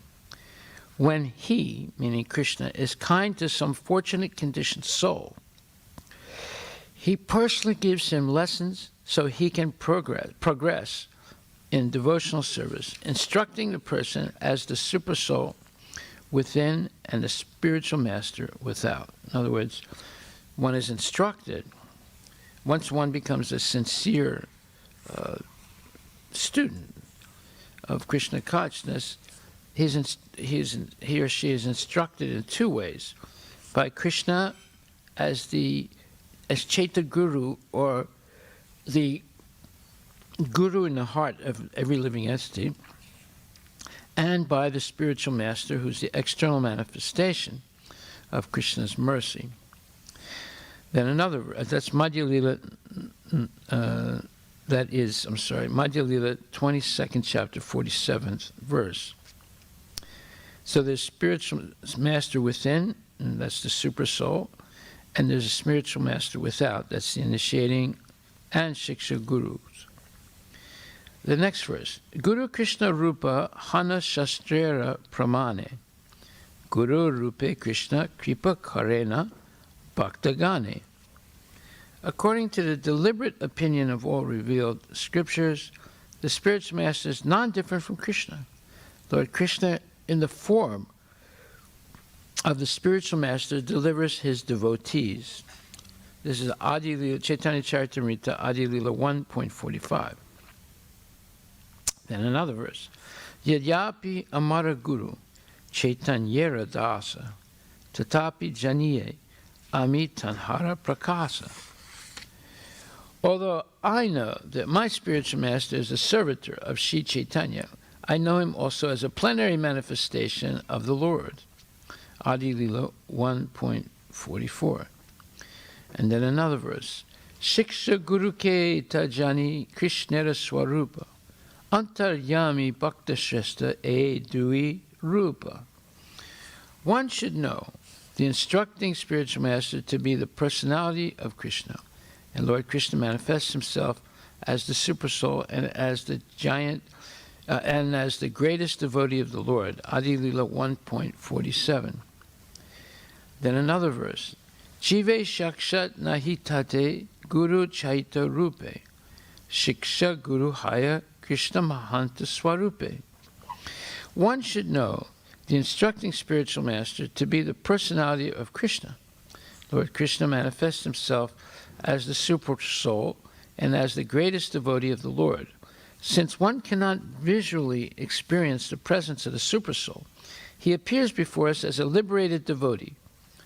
When he, meaning Krishna, is kind to some fortunate conditioned soul, he personally gives him lessons so he can progress in devotional service, instructing the person as the super soul within and the spiritual master without. In other words, one is instructed. Once one becomes a sincere student of Krishna consciousness, he or she is instructed in two ways: by Krishna as Chaita Guru, or the Guru in the heart of every living entity, and by the spiritual master, who's the external manifestation of Krishna's mercy. Then another, that's Madhya Lila, Madhya Lila, 22nd chapter, 47th verse. So there's spiritual master within, and that's the super soul, and there's a spiritual master without, that's the initiating and Shiksha Gurus. The next verse, Guru Krishna Rupa Hana Shastrera Pramane, Guru Rupe Krishna Kripa Karena Bhaktagane. According to the deliberate opinion of all revealed scriptures, the spiritual master is non-different from Krishna. Lord Krishna, in the form of the spiritual master, delivers his devotees. This is Adi Lila, Chaitanya Charitamrita, Adi Lila 1.45. Then another verse, Yadyapi Amara Guru Chaitanyera Dasa Tatapi Janiye Ami Tanhara Prakasa. Although I know that my spiritual master is a servitor of Sri Chaitanya, I know him also as a plenary manifestation of the Lord. Adi Lila 1.44. And then another verse, Shiksha Guru Ke Tajani Krishnera Swarupa Antaryami Bhakta Shrestha E Dui Rupa. One should know the instructing spiritual master to be the personality of Krishna. And Lord Krishna manifests himself as the supersoul and as the giant and as the greatest devotee of the Lord. Adi Lila 1.47. Then another verse, Jive Shakshat Nahitate Guru Chaita Rupe Shiksha Guru Haya Krishna Mahanta Swarupe. One should know the instructing spiritual master to be the personality of Krishna. Lord Krishna manifests himself as the super soul and as the greatest devotee of the Lord. Since one cannot visually experience the presence of the super soul, he appears before us as a liberated devotee.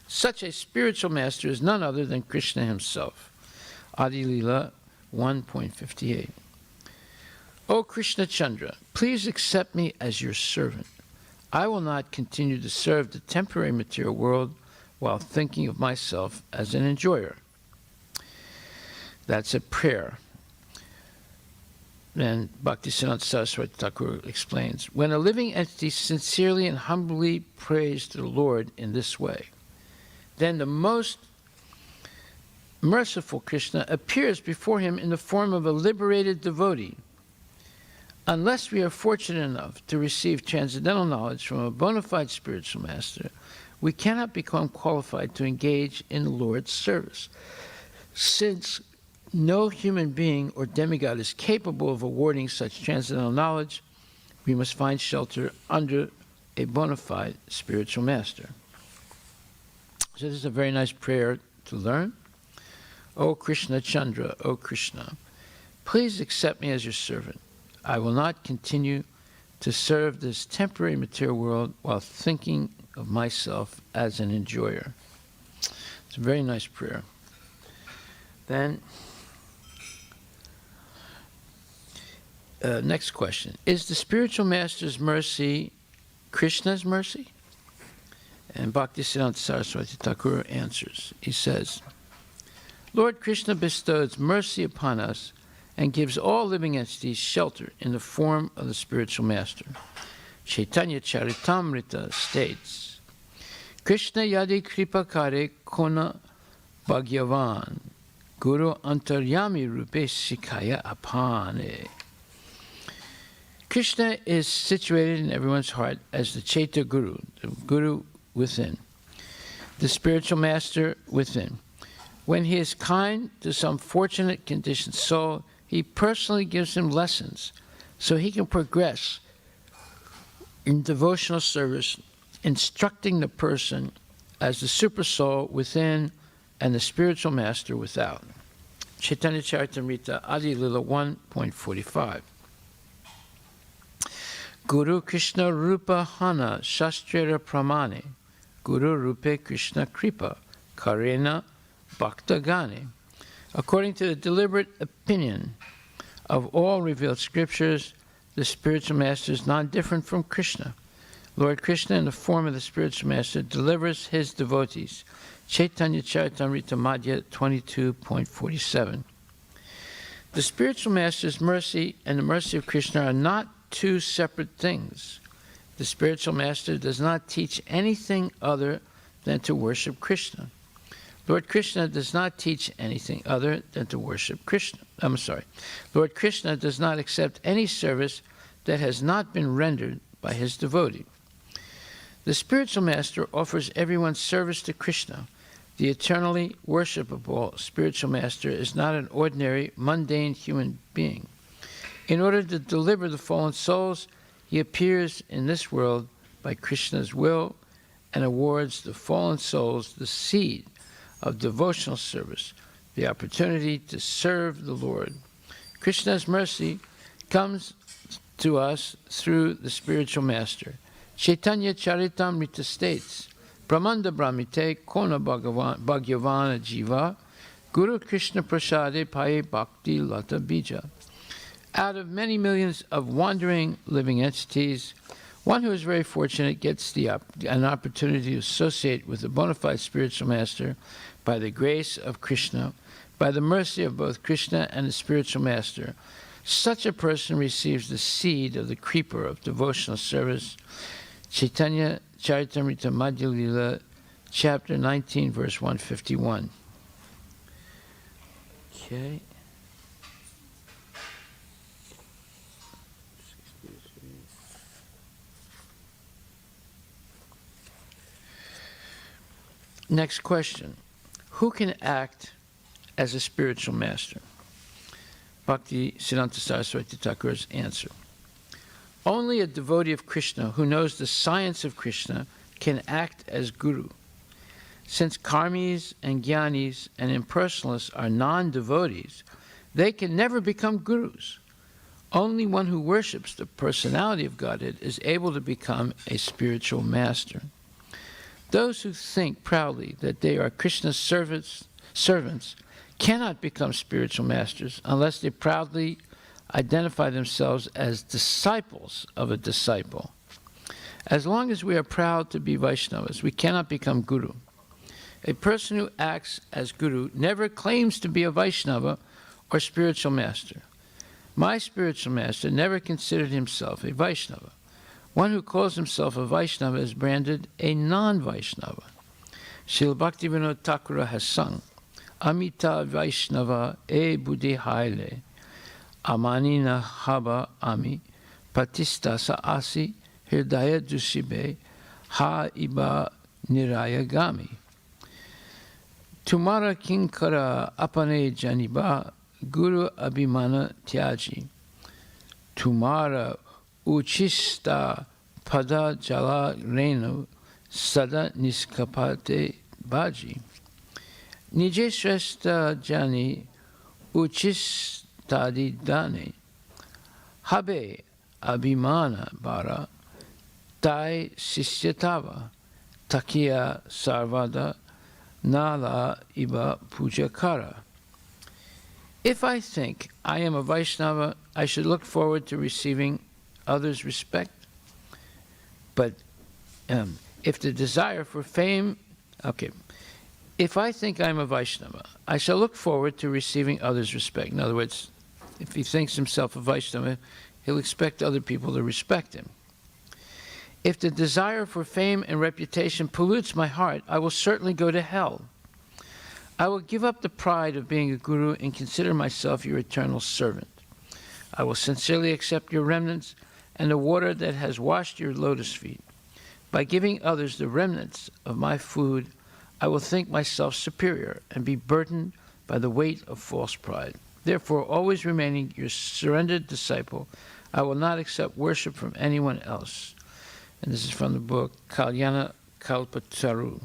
Such a spiritual master is none other than Krishna himself. Adi Lila 1.58. O Krishna Chandra, please accept me as your servant. I will not continue to serve the temporary material world while thinking of myself as an enjoyer. That's a prayer. Then Bhaktisiddhanta Saraswati Thakur explains, when a living entity sincerely and humbly prays to the Lord in this way, then the most merciful Krishna appears before him in the form of a liberated devotee. Unless we are fortunate enough to receive transcendental knowledge from a bona fide spiritual master, we cannot become qualified to engage in the Lord's service. Since no human being or demigod is capable of awarding such transcendental knowledge, we must find shelter under a bona fide spiritual master. So this is a very nice prayer to learn. O Krishna Chandra, O Krishna, please accept me as your servant. I will not continue to serve this temporary material world while thinking of myself as an enjoyer. It's a very nice prayer. Then, next question. Is the spiritual master's mercy Krishna's mercy? And Bhaktisiddhanta Saraswati Thakur answers. He says, Lord Krishna bestows mercy upon us and gives all living entities shelter in the form of the spiritual master. Chaitanya Charitamrita states, Krishna yadi kripa kare kona bhagyavan, guru antaryami rupe sikaya apane. Krishna is situated in everyone's heart as the Chaita Guru, the Guru within, the spiritual master within. When he is kind to some fortunate conditioned soul, he personally gives him lessons so he can progress in devotional service instructing the person as the supersoul within and the spiritual master without. Chaitanya Charitamrita Adi Lila 1.45. Guru Krishna Rupa Hana Shastrera Pramane Guru Rupe Krishna Kripa Karena Bhakta Gane. According to the deliberate opinion of all revealed scriptures, the spiritual master is non-different from Krishna. Lord Krishna, in the form of the spiritual master, delivers his devotees. Chaitanya Charitamrita Madhya 22.47. The spiritual master's mercy and the mercy of Krishna are not two separate things. The spiritual master does not teach anything other than to worship Krishna. Lord Krishna does not teach anything other than to worship Krishna. Lord Krishna does not accept any service that has not been rendered by his devotee. The spiritual master offers everyone service to Krishna. The eternally worshipable spiritual master is not an ordinary, mundane human being. In order to deliver the fallen souls, he appears in this world by Krishna's will and awards the fallen souls the seed of devotional service, the opportunity to serve the Lord. Krishna's mercy comes to us through the spiritual master. Chaitanya Charitamrita states, Brahmanda Brahmite Kona Bhagavana Jiva Guru Krishna Prasade Paye Bhakti Lata Bija. Out of many millions of wandering living entities, one who is very fortunate gets an opportunity to associate with the bona fide spiritual master by the grace of Krishna, by the mercy of both Krishna and the spiritual master. Such a person receives the seed of the creeper of devotional service. Chaitanya Charitamrita Madhya Lila, chapter 19, verse 151. Okay. Next question. Who can act as a spiritual master? Bhakti Siddhanta Saraswati Thakur's answer. Only a devotee of Krishna who knows the science of Krishna can act as guru. Since karmis and jnanis and impersonalists are non-devotees, they can never become gurus. Only one who worships the personality of Godhead is able to become a spiritual master. Those who think proudly that they are Krishna's servants cannot become spiritual masters unless they proudly identify themselves as disciples of a disciple. As long as we are proud to be Vaishnavas, we cannot become guru. A person who acts as guru never claims to be a Vaishnava or spiritual master. My spiritual master never considered himself a Vaishnava. One who calls himself a Vaishnava is branded a non-Vaishnava. Srila Bhaktivinoda Thakur has sung, Amita Vaishnava e Buddhi Haile, Amanina Haba Ami, Patistasa Asi, Hirdaya Dusibe, Ha Iba Niraya Gami. Tumara Kinkara Apane Janiba, Guru Abhimana Tyaji. Tumara Uchista Pada Jala Renu Sada Niskapate Baji. Nije Shrestha Jani Uchistadi Dane Habe Abhimana Bara Tai Sisyatava Takiya Sarvada Nala Iba Pujakara. If I think I am a Vaishnava, I should look forward to receiving others' respect. But if the desire for fame, if I think I'm a Vaishnava, I shall look forward to receiving others' respect. In other words, if he thinks himself a Vaishnava, he'll expect other people to respect him. If the desire for fame and reputation pollutes my heart, I will certainly go to hell. I will give up the pride of being a guru and consider myself your eternal servant. I will sincerely accept your remnants and the water that has washed your lotus feet. By giving others the remnants of my food, I will think myself superior and be burdened by the weight of false pride. Therefore, always remaining your surrendered disciple, I will not accept worship from anyone else. And this is from the book Kalyana Kalpataru.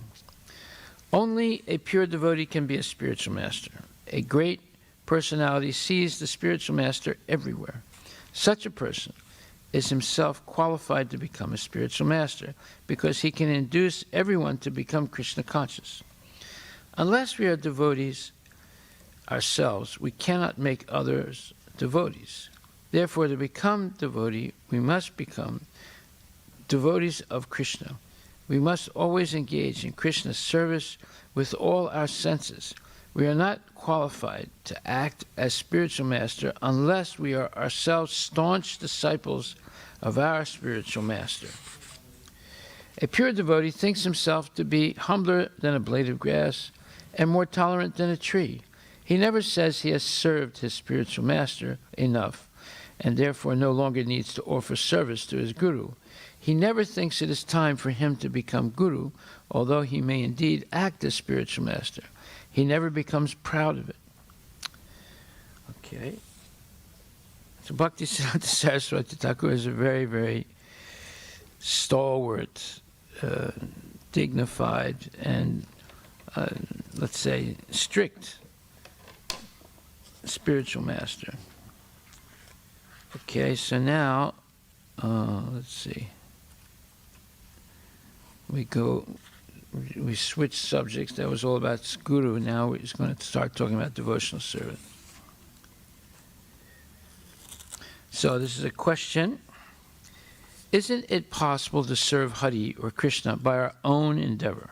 Only a pure devotee can be a spiritual master. A great personality sees the spiritual master everywhere. Such a person is himself qualified to become a spiritual master because he can induce everyone to become Krishna conscious. Unless we are devotees ourselves, we cannot make others devotees. Therefore, to become devotee, we must become devotees of Krishna. We must always engage in Krishna's service with all our senses. We are not qualified to act as spiritual master unless we are ourselves staunch disciples of our spiritual master. A pure devotee thinks himself to be humbler than a blade of grass and more tolerant than a tree. He never says he has served his spiritual master enough and therefore no longer needs to offer service to his guru. He never thinks it is time for him to become guru, although he may indeed act as spiritual master. He never becomes proud of it. Okay. So Bhaktisiddhanta Saraswati Thakur is a very, very stalwart, dignified, and let's say strict spiritual master. Okay, so now, let's see. We switched subjects. That was all about guru. Now we're just going to start talking about devotional service. So this is a question. Isn't it possible to serve Hari or Krishna by our own endeavor?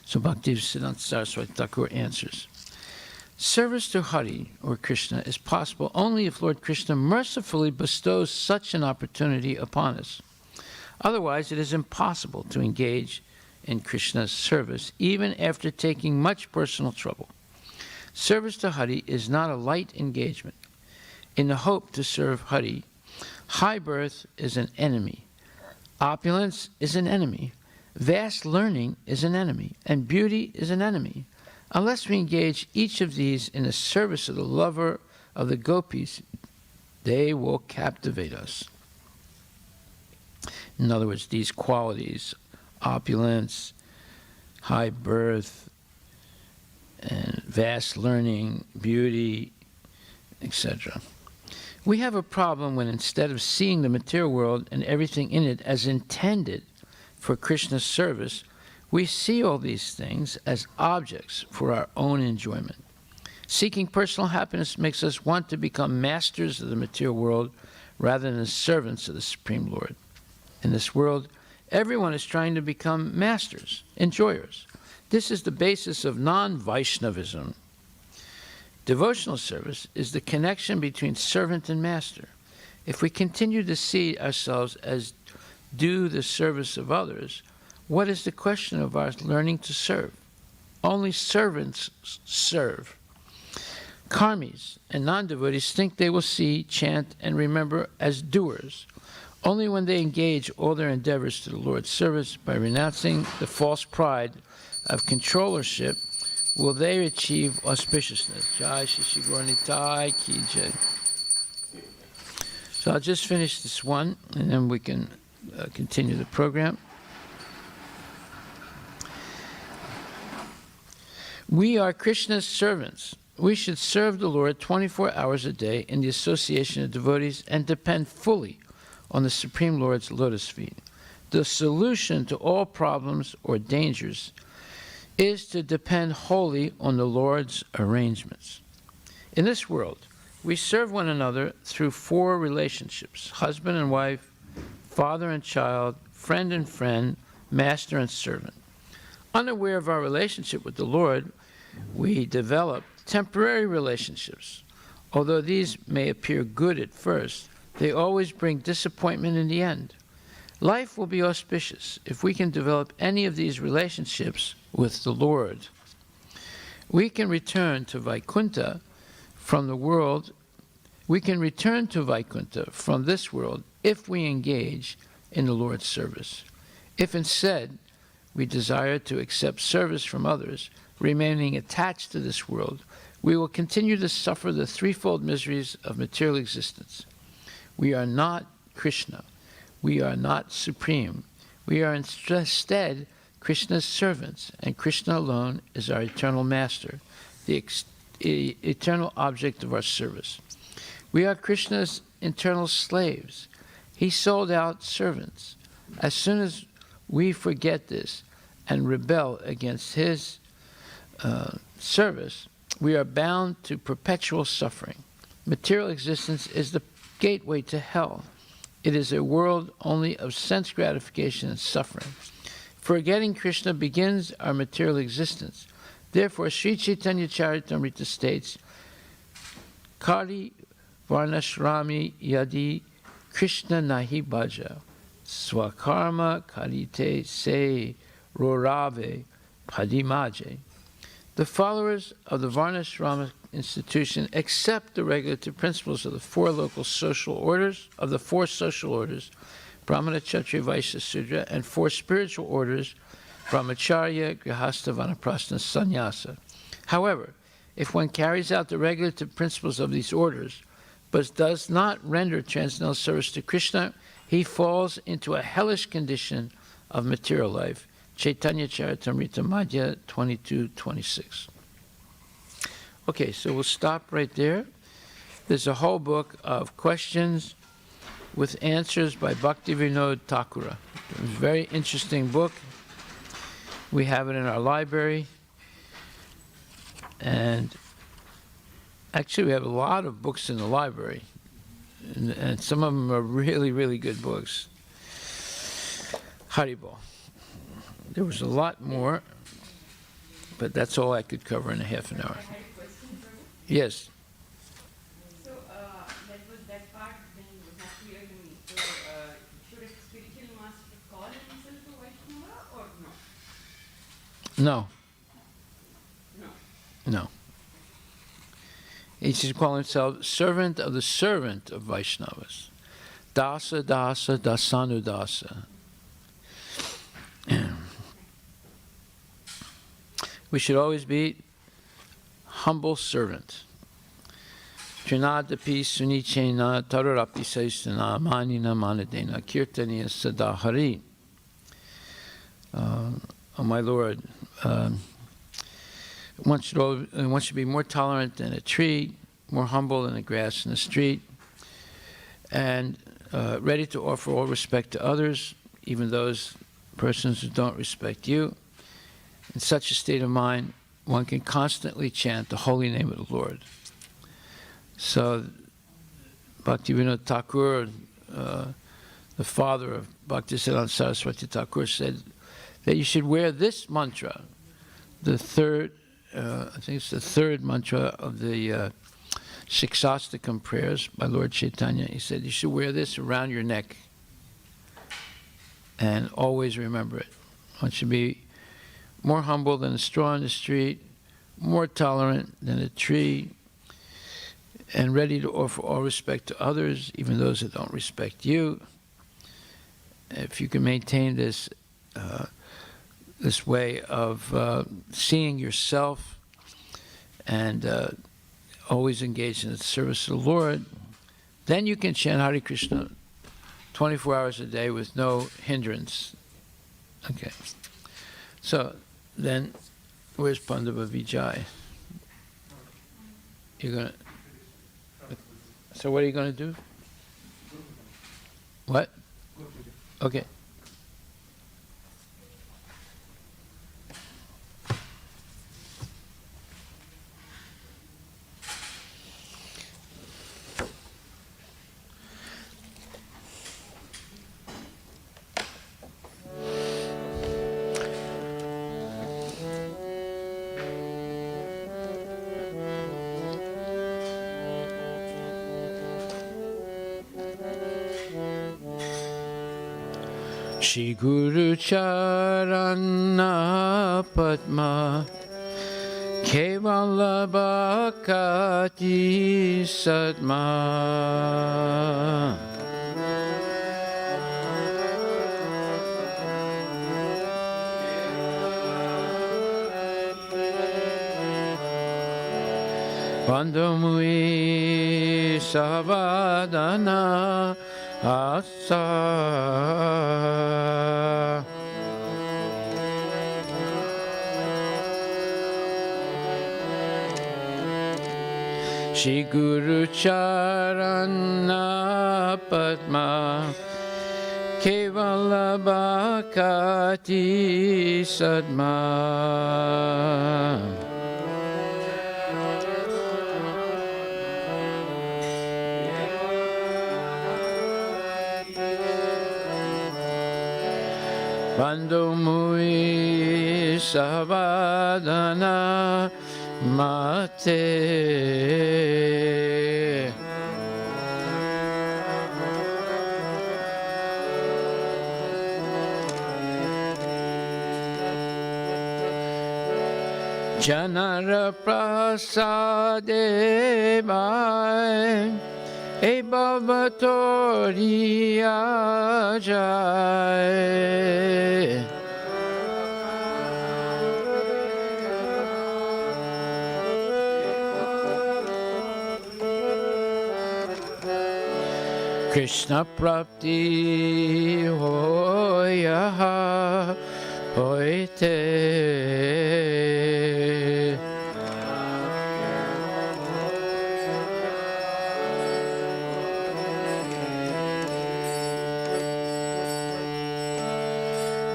So Bhaktisiddhanta Saraswati Thakur answers. Service to Hari or Krishna is possible only if Lord Krishna mercifully bestows such an opportunity upon us. Otherwise, it is impossible to engage in Krishna's service, even after taking much personal trouble. Service to Hari is not a light engagement. In the hope to serve Hari, high birth is an enemy, opulence is an enemy, vast learning is an enemy, and beauty is an enemy. Unless we engage each of these in the service of the lover of the gopis, they will captivate us. In other words, these qualities, opulence, high birth, and vast learning, beauty, etc. We have a problem when instead of seeing the material world and everything in it as intended for Krishna's service, we see all these things as objects for our own enjoyment. Seeking personal happiness makes us want to become masters of the material world rather than servants of the Supreme Lord. In this world, everyone is trying to become masters, enjoyers. This is the basis of non-Vaishnavism. Devotional service is the connection between servant and master. If we continue to see ourselves as do the service of others, what is the question of our learning to serve? Only servants serve. Karmis and non-devotees think they will see, chant, and remember as doers. Only when they engage all their endeavors to the Lord's service by renouncing the false pride of controllership will they achieve auspiciousness. Jai Shri Gaura Nitai Ki Jai. So I'll just finish this one, and then we can continue the program. We are Krishna's servants. We should serve the Lord 24 hours a day in the association of devotees and depend fully on the Supreme Lord's lotus feet. The solution to all problems or dangers is to depend wholly on the Lord's arrangements. In this world, we serve one another through 4 relationships: husband and wife, father and child, friend and friend, master and servant. Unaware of our relationship with the Lord, we develop temporary relationships. Although these may appear good at first, they always bring disappointment in the end. Life will be auspicious if we can develop any of these relationships with the Lord. We can return to Vaikuntha from the world. We can return to Vaikuntha from this world if we engage in the Lord's service. If instead we desire to accept service from others, remaining attached to this world, we will continue to suffer the threefold miseries of material existence. We are not Krishna. We are not supreme. We are instead Krishna's servants, and Krishna alone is our eternal master, the eternal object of our service. We are Krishna's eternal slaves. He sold out servants. As soon as we forget this and rebel against his service, we are bound to perpetual suffering. Material existence is the gateway to hell. It is a world only of sense gratification and suffering. Forgetting Krishna begins our material existence. Therefore, Sri Chaitanya Charitamrita states, Kari Varnashrami Yadi Krishna Nahi Bhaja Swakarma Karite Se Rorave Padimaje. The followers of the Varnashrama institution accept the regulative principles of the four social orders, Brahmana, Kshatriya, Vaishya, Sudra, and four spiritual orders, Brahmacharya, Grihastha, Vanaprastha, and Sannyasa. However, if one carries out the regulative principles of these orders, but does not render transcendental service to Krishna, he falls into a hellish condition of material life. Chaitanya Charitamrita Madhya 22:26. Okay, so we'll stop right there. There's a whole book of questions with answers by Bhaktivinoda Thakura. It's a very interesting book. We have it in our library. And actually, we have a lot of books in the library. And some of them are really, really good books. Haribol. There was a lot more, but that's all I could cover in a half an hour. Yes. So that part then was not clear to me. So should a spiritual master call himself a Vaishnava or No. no? No. He should call himself servant of the servant of Vaishnavas. Dasa, dasa, dasanu, dasa. We should always be humble servant. Trinadapi sunichena tararapi saistana manina manadena kirtaniya sadahari. Oh my Lord, one should be more tolerant than a tree, more humble than the grass in the street, and ready to offer all respect to others, even those persons who don't respect you. In such a state of mind, one can constantly chant the holy name of the Lord. So, Bhaktivinoda Thakur, the father of Bhaktisiddhanta Saraswati Thakur, said that you should wear this mantra, the third, I think it's the third mantra of the Shiksastakam prayers by Lord Chaitanya. He said you should wear this around your neck and always remember it. One should be more humble than a straw in the street, more tolerant than a tree, and ready to offer all respect to others, even those that don't respect you. If you can maintain this this way of seeing yourself and always engage in the service of the Lord, then you can chant Hare Krishna 24 hours a day with no hindrance. Okay. So then, where's Pandava Vijay? You're gonna. So what are you gonna do? What? Okay. Shri Guru Charana Padma Kevala Bhakati Sadma Vandamui Savadana Asa Shri Guru Charana Padma Kevala Bhakati Sadma Bando Mui Savadana Mate Janara Prasade Bhai E Bhavatoriya Jai Krishna Prapti Hoya Hoite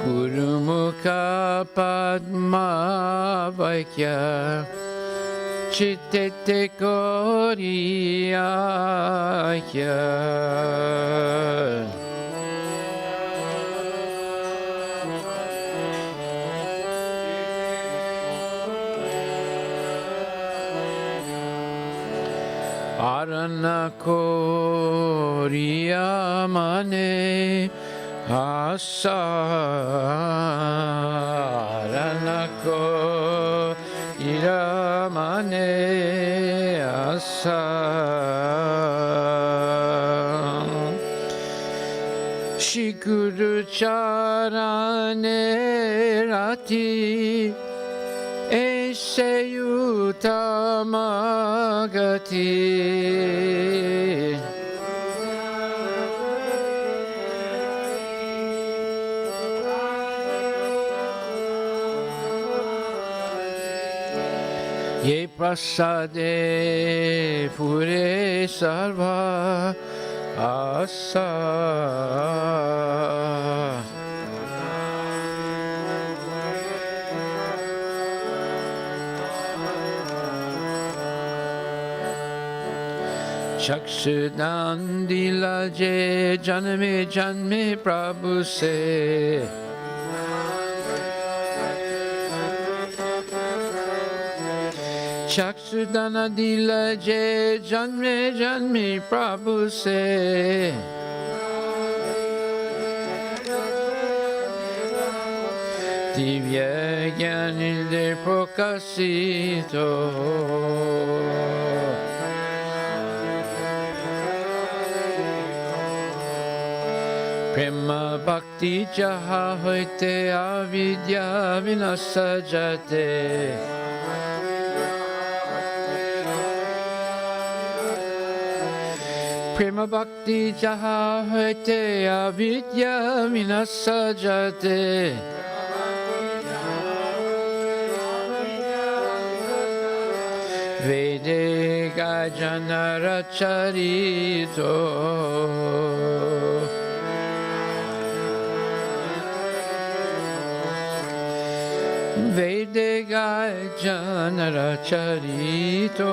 Guru Mukha Padma Vaikya Chittete Koriyakya Arana Koriyamane Asarana Koriyamane Asa Shri Guru Charane Rati Ese Utamagati Ye prasade pure sarva asa Chakshudan dilaje janme janme Prabhu se Chakshudana dilaje janme janme Prabhu se Divya Gyanilde Prokasito Prema Bhakti Jaha Hoite Avidya Vinasajate Prema Bhakti Jaha Hoite Avidya Vinasajate Vede Gajanara Charito Vede Gajanara Charito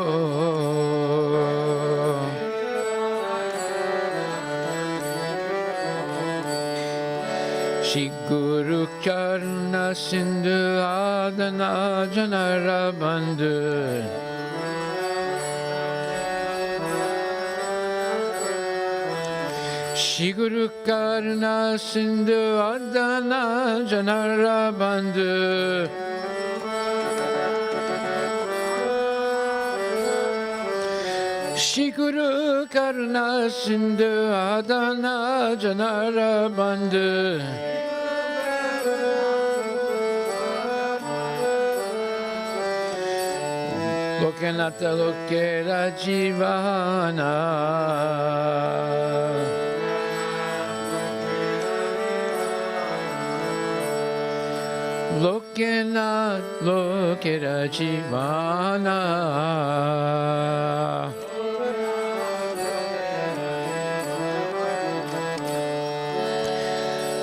Shri Guru Karna Sindhu Adana Janara Bandhu Shri Guru Karna Sindhu Adana Janara Bandhu Shri Guru Karna Sindhu Adana Janara Bandhu Lokenata Lokera Jivana Lokena lokera jivana.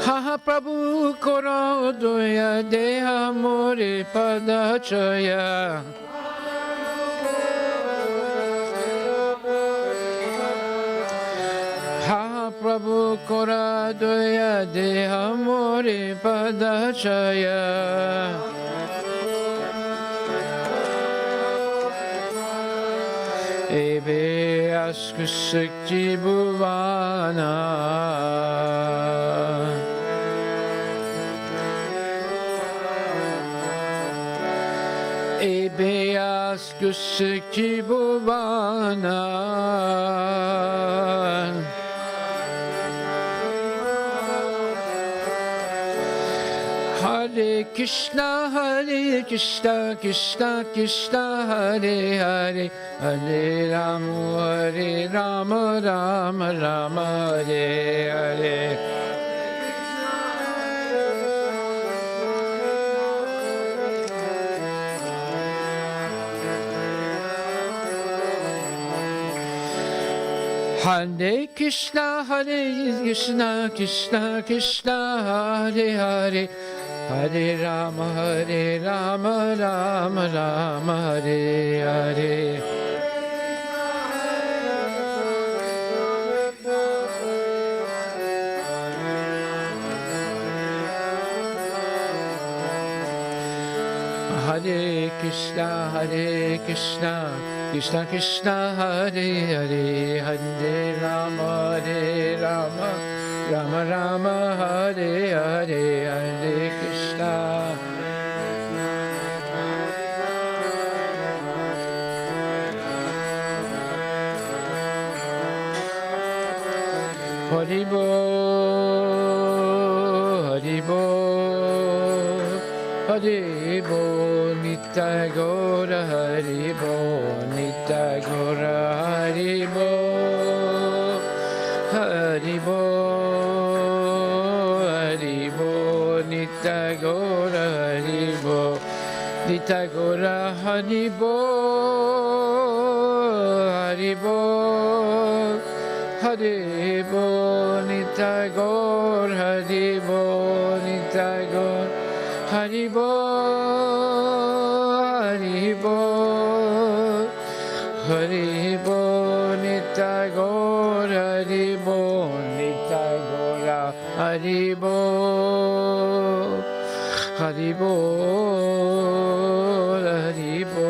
Ha Prabhu koro doya deha more padachaya. Ha Prabhu kora doya deha more padachaya. Ebe askusukti bhuvana. Ebe askusukti bhuvana. Hare Krishna, Krishna Krishna, Hare Hare, Hare Rama, Rama Rama, Hare Hare. Hare Krishna, Krishna Krishna, Hare Hare, Hare Rama, Rama Rama, Hare Hare. Hare Krishna, Krishna Krishna, Hare Hare, Hare Rama, Rama Rama, Hare Hare, Hare Krishna. Haribo, Haribo, Haribo, Nitai Gora, Haribo, Nitai Gora, Haribo, Haribo, Haribo, Nitai Gora, Haribo, Nitai Gora, Haribo, Haribo, Haribo, Nitai Gaur, Haribo, Nitai Gaur, Haribo, Haribo, Haribo, Nitai Gaur, Haribo, Nitai Gaur, Haribo, Haribo, Haribo,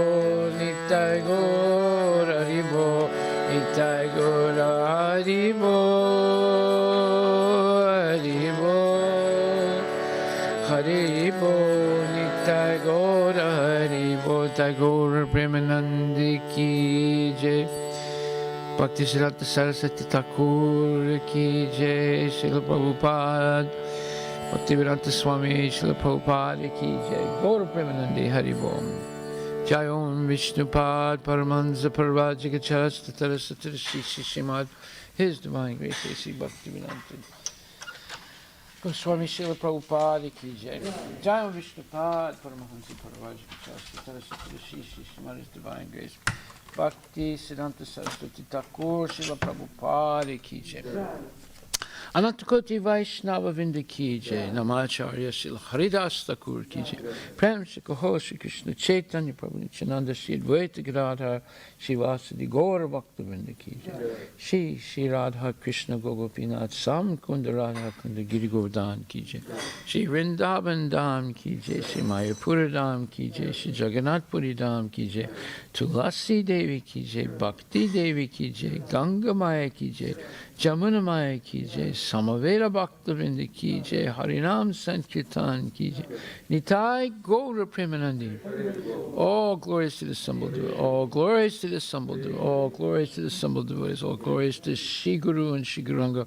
Nitai Gaur, Haribo, Nitai Gaur, Haribo, Haribo, Haribo, Nitai Gaur, Haribo, Tagore Premanandi ki jai, Bhakti Siddhanta Saraswati Thakur ki jai, Srila Prabhupada, Bhaktivedanta Swami, Srila Prabhupada ki jai, Gaur Premanandi, Haribo. Jai Om Vishnupad Paramanza Parvajika Tatara Shimad, His Divine Grace A.C. Bhaktivedanta Swami Srila Prabhupada ki jai. Jai Om Vishnupad Paramahansa Parvajika Tatara Shimad, His Divine Grace Bhakti Siddhanta Saraswati Thakur Srila Prabhupada ki jai. Anantakoti Vaishnava Vinda ki jai, Namacharya Srila Haridas Thakur ki jai, Prem Shri Kaho Shri Krishna Chaitanya Prabhu Nityananda Shri Advaita Gadadhar Shri Vasadi Gaura Bhakta Vinda ki jai, Shri Radha Krishna Gopinath Sam Kunda Radha Kunda Giri Govardhan ki jai, Shri Vrindavan Dham ki jai, Shri Mayapura Dham ki jai, Shri Jagannath Puri Dham ki jai, Tulasi Devi ki jai, Bhakti Devi ki jai, Ganga Maya ki jai, Jamuna Maya ki jai, Samaveda Bhaktavinda ki jai, Harinam Sankirtan ki jai, Nitai Gaura Premanandi. All glories to the assembled devotees, all glories to the assembled devotees, all glories to the assembled devotees, all glories to Shri Guru and Shri Guranga,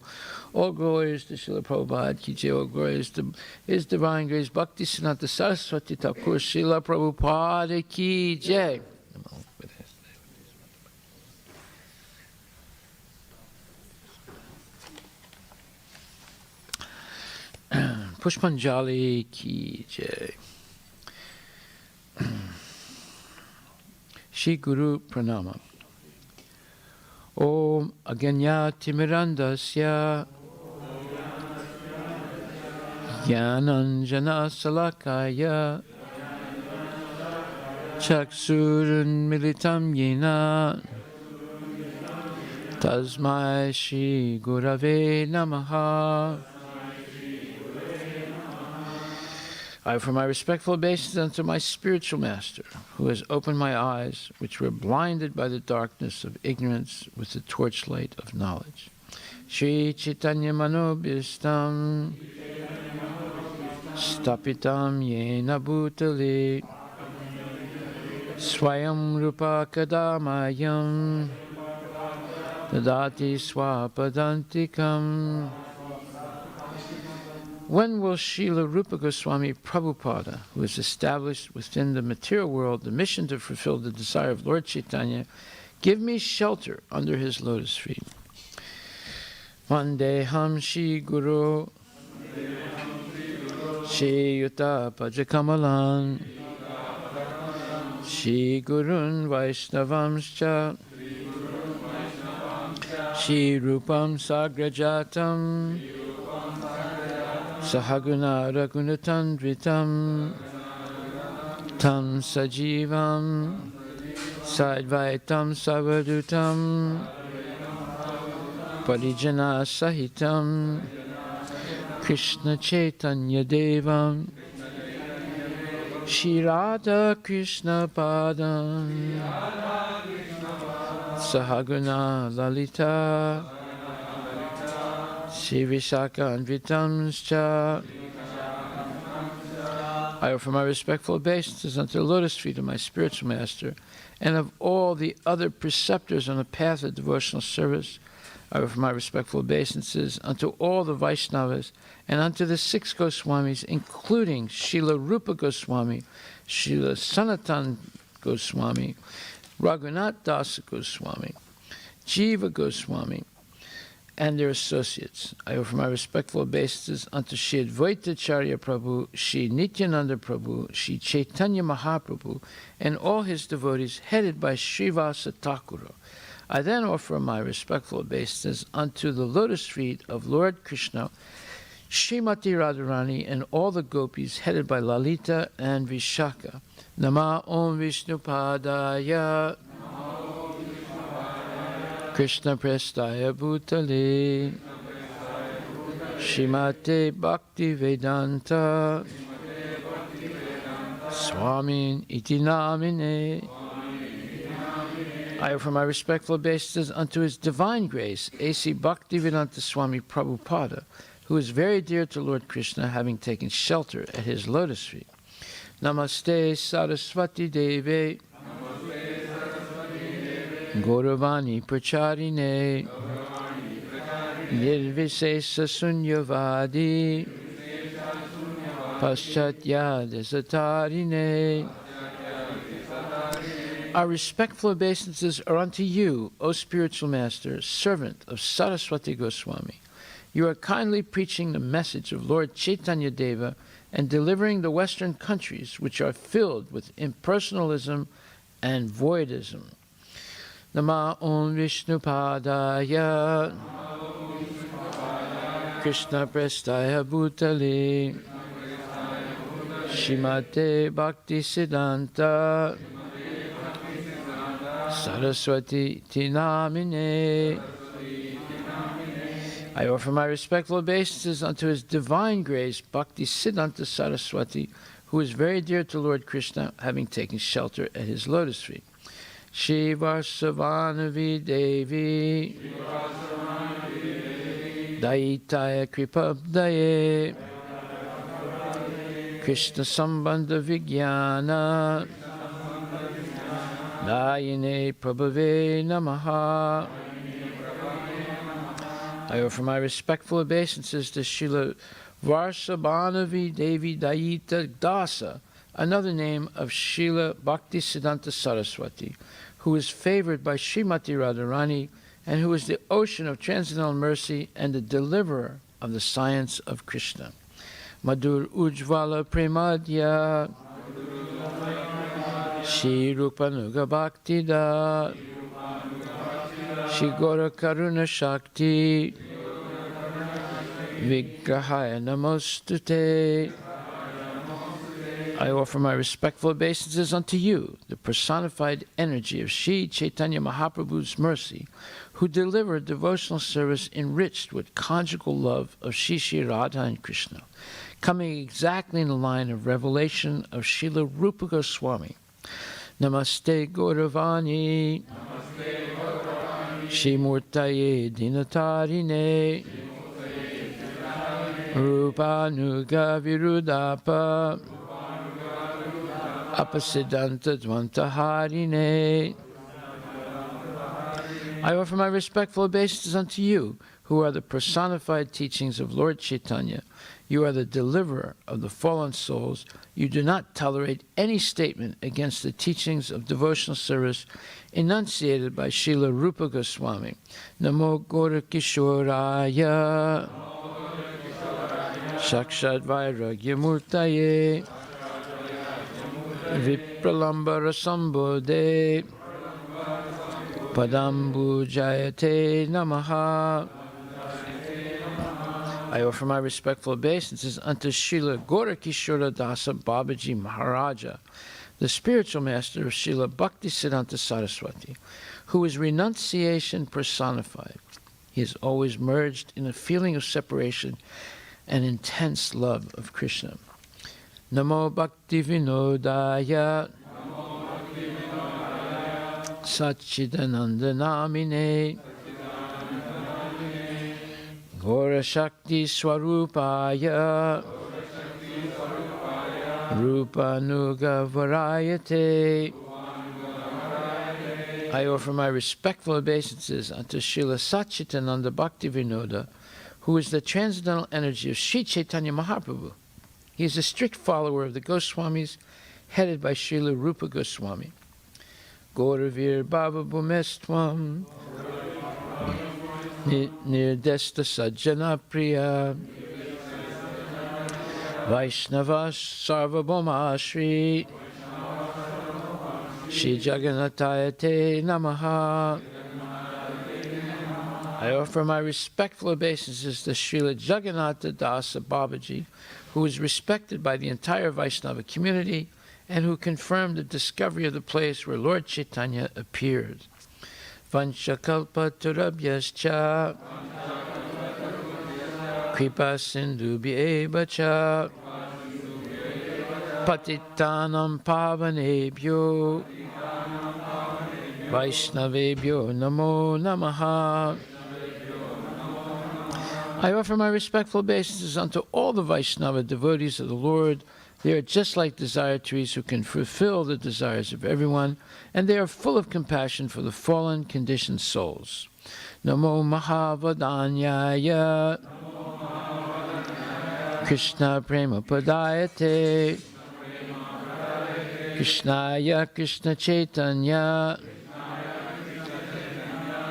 all glories to Srila Prabhupada ki jai, all glories to His Divine Grace Bhakti Siddhanta Saraswati Thakur Srila Prabhupada ki jai. Pushpanjali ki jai. Shri Guru Pranama. Om Aganyatimirandasya Jnananjana Salakaya Chaksurun Militam Yena Tasmai Shri Gurave Namaha. I offer my respectful obeisance unto my spiritual master, who has opened my eyes, which were blinded by the darkness of ignorance with the torchlight of knowledge. Shri Chaitanya Manobhistam Stapitam Yena Bhutale Swayam Rupa Kadamayam Dadati Swapadantikam. When will Srila Rupa Goswami Prabhupada, who has established within the material world the mission to fulfill the desire of Lord Chaitanya, give me shelter under his lotus feet? Vandeham Shri Guru Shri Yuta Pajakamalan Shri Gurun Vaishnavamscha Shri Rupam Sagrajatam Sahaguna Raghunatandritam Tam Sajivam Sadvaitam Savadutam Parijana Sahitam Krishna Chaitanya Devam Shri Radha Krishna Padam Sahaguna Lalita Shri Vishaka Anvitamscha. I offer my respectful obeisances unto the lotus feet of my spiritual master and of all the other preceptors on the path of devotional service. I offer my respectful obeisances unto all the Vaishnavas and unto the 6 Goswamis, including Srila Rupa Goswami, Srila Sanatan Goswami, Raghunath Das Goswami, Jiva Goswami, and their associates. I offer my respectful obeisances unto Shri Advaitacharya Prabhu, Shri Nityananda Prabhu, Shri Chaitanya Mahaprabhu, and all his devotees headed by Srivasa Thakura. I then offer my respectful obeisances unto the lotus feet of Lord Krishna, Srimati Radharani, and all the gopis headed by Lalita and Vishaka. Nama Om Vishnupadaya Krishna Prestaya Bhutale Shrimate Bhakti Vedanta Swamin Iti Namine. I offer my respectful obeisances unto His Divine Grace, A.C. Bhaktivedanta Swami Prabhupada, who is very dear to Lord Krishna, having taken shelter at his lotus feet. Namaste Saraswati Deve Gauravani Pracharine Nirvisesa Sunyavadi Paschatya Desatarine. Our respectful obeisances are unto you, O spiritual master, servant of Saraswati Goswami. You are kindly preaching the message of Lord Chaitanya Deva and delivering the Western countries, which are filled with impersonalism and voidism. Nama Om Vishnupadaya Krishna Prestaya Bhutale Shrimate Bhakti Siddhanta Saraswati Tinamine. I offer my respectful obeisances unto His Divine Grace, Bhakti Siddhanta Saraswati, who is very dear to Lord Krishna, having taken shelter at his lotus feet. Shri Varsavanavi Devi Daitaya Kripabdaye Krishna Sambandha Vijnana Dayine Prabhave Namaha. I offer my respectful obeisances to Srila Varsabhanavi Devi Daita Dasa, another name of Srila Bhaktisiddhanta Saraswati, who is favored by Srimati Radharani and who is the ocean of transcendental mercy and the deliverer of the science of Krishna. Madhur Ujvala Premadya Shri Rupanuga Bhaktida, Shri Gora Karuna Shakti, Vigrahaya Namostute. I offer my respectful obeisances unto you, the personified energy of Sri Chaitanya Mahaprabhu's mercy, who delivered devotional service enriched with conjugal love of Sri Sri Radha and Krishna, coming exactly in the line of revelation of Srila Rupa Goswami. Namaste Gauravani, Shri Murtaye Dinatarine, Rupanuga Virudapa, Apasiddhanta Dvantaharine. I offer my respectful obeisances unto you, who are the personified teachings of Lord Chaitanya. You are the deliverer of the fallen souls. You do not tolerate any statement against the teachings of devotional service enunciated by Srila Rupa Goswami. Namo Gaura Kishoraya, Sakshad Vairagya Murtaye, Vipralambara Sambodhe, Padambu Jayate Namaha. I offer my respectful obeisances unto Srila Gaurakishora Dasa Babaji Maharaja, the spiritual master of Srila Bhaktisiddhanta Saraswati, who is renunciation personified. He is always merged in a feeling of separation and intense love of Krishna. Namo Bhakti Vinodaya, Satchidananda Namine, Gaura Shakti Swarupaya, Rupa Nuga Varayate. I offer my respectful obeisances unto Srila Satchitananda Bhakti Vinoda, who is the transcendental energy of Sri Chaitanya Mahaprabhu. He is a strict follower of the Goswamis, headed by Srila Rupa Goswami. Gauravir Bhava Bhumestvam, Nirdesta Sajjana Priya, Vaishnavas Sarvabhoma Shri, Shri Jagannatayate Namaha. I offer my respectful obeisances to Srila Jagannatha Dasa Babaji, who is respected by the entire Vaishnava community and who confirmed the discovery of the place where Lord Chaitanya appeared. Vanchakalpa Turabhyascha, Kripa Sindhu Bhyevacha, Patitanam Pavanebhyo, Vaishnavebhyo Namo Namaha. I offer my respectful obeisances unto all the Vaishnava devotees of the Lord. They are just like desire trees who can fulfill the desires of everyone, and they are full of compassion for the fallen, conditioned souls. Namo Mahavadanyaya, Krishna Prema Padayate, Krishnaya Krishna Chaitanya,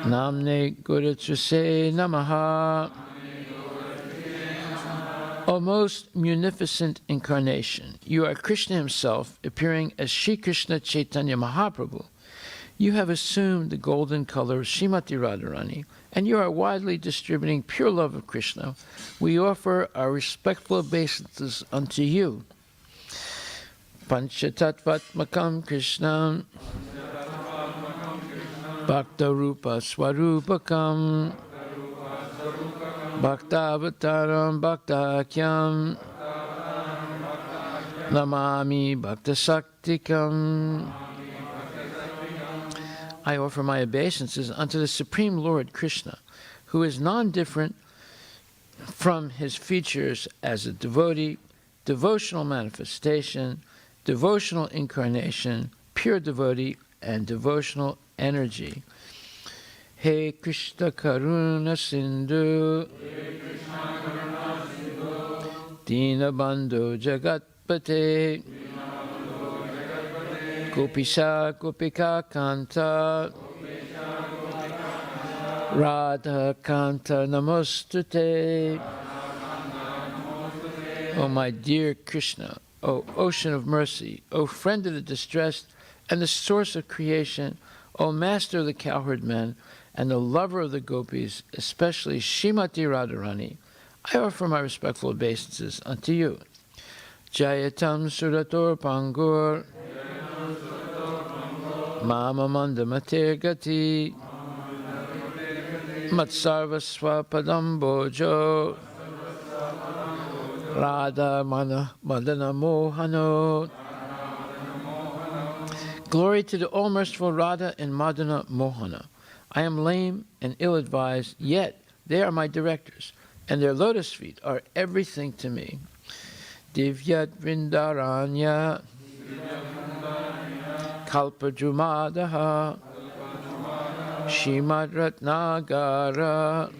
Namne Gurutrase Namaha. O most munificent incarnation, you are Krishna himself, appearing as Sri Krishna Chaitanya Mahaprabhu. You have assumed the golden color of Srimati Radharani, and you are widely distributing pure love of Krishna. We offer our respectful obeisances unto you. Panchatattvatmakam Krishnam, Bhakta Rupa Swarupakam, Bhaktavataram Bhaktakyam, Namami Bhaktasaktikam. I offer my obeisances unto the Supreme Lord Krishna, who is non-different from his features as a devotee, devotional manifestation, devotional incarnation, pure devotee, and devotional energy. He Krishna Karuna Sindhu, Dina Bandhu Jagatpate, Gopisha Gopika Kanta, Radha Kanta Namostute. O my dear Krishna, O ocean of mercy, O friend of the distressed, and the source of creation, O Master of the cowherd men, and the lover of the gopis, especially Shrimati Radharani, I offer my respectful obeisances unto you. Jayatam Surator Pangur, Mama Mandamatir Gati, Matsarvasva Padam Bojo, Radha Madana Mohano. Glory to the all-merciful Radha and Madana Mohana. I am lame and ill-advised, yet they are my directors, and their lotus feet are everything to me. Divyat Vrindaranya Kalpajumadaha Shimad Ratnagara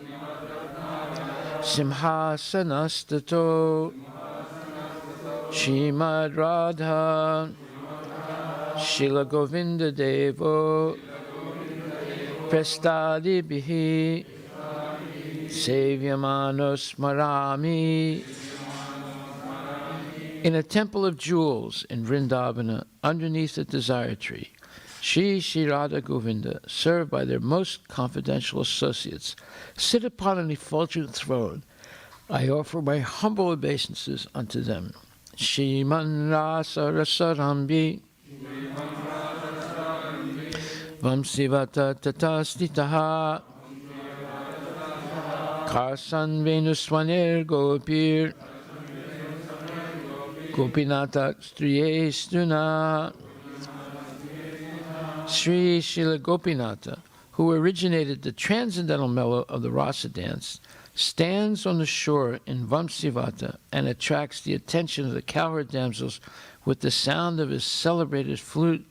Simhasanastato Shimad Radha Shila Govinda Devo Prestadi Bihi Sevyamanos Marami. In a temple of jewels in Vrindavana, underneath the desire tree, Shri Radha Govinda, served by their most confidential associates, sit upon an effulgent throne. I offer my humble obeisances unto them. Shriman Rasa Rasarambi Vamsivata Tatastitaha Karsan Venuswanir Gopir Gopinata Striyestuna. Sri Srila Gopinata, who originated the transcendental mellow of the rasa dance, stands on the shore in Vamsivata and attracts the attention of the cowherd damsels with the sound of his celebrated flute.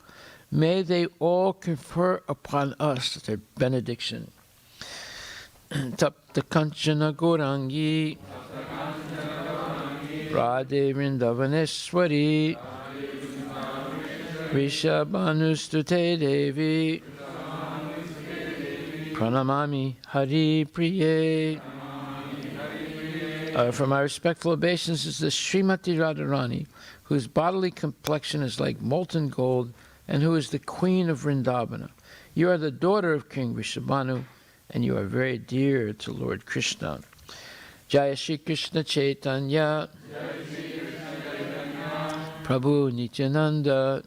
May they all confer upon us their benediction. Tapta Kanchana Gaurangi Radhe Vrindavaneshwari Rishabhanustute Devi Pranamami Hari Priye. For my respectful obeisances to Srimati Radharani, whose bodily complexion is like molten gold and who is the queen of Vrindavana. You are the daughter of King Rishabhanu, and you are very dear to Lord Krishna. Jaya Shri Krishna Chaitanya Prabhu Nityananda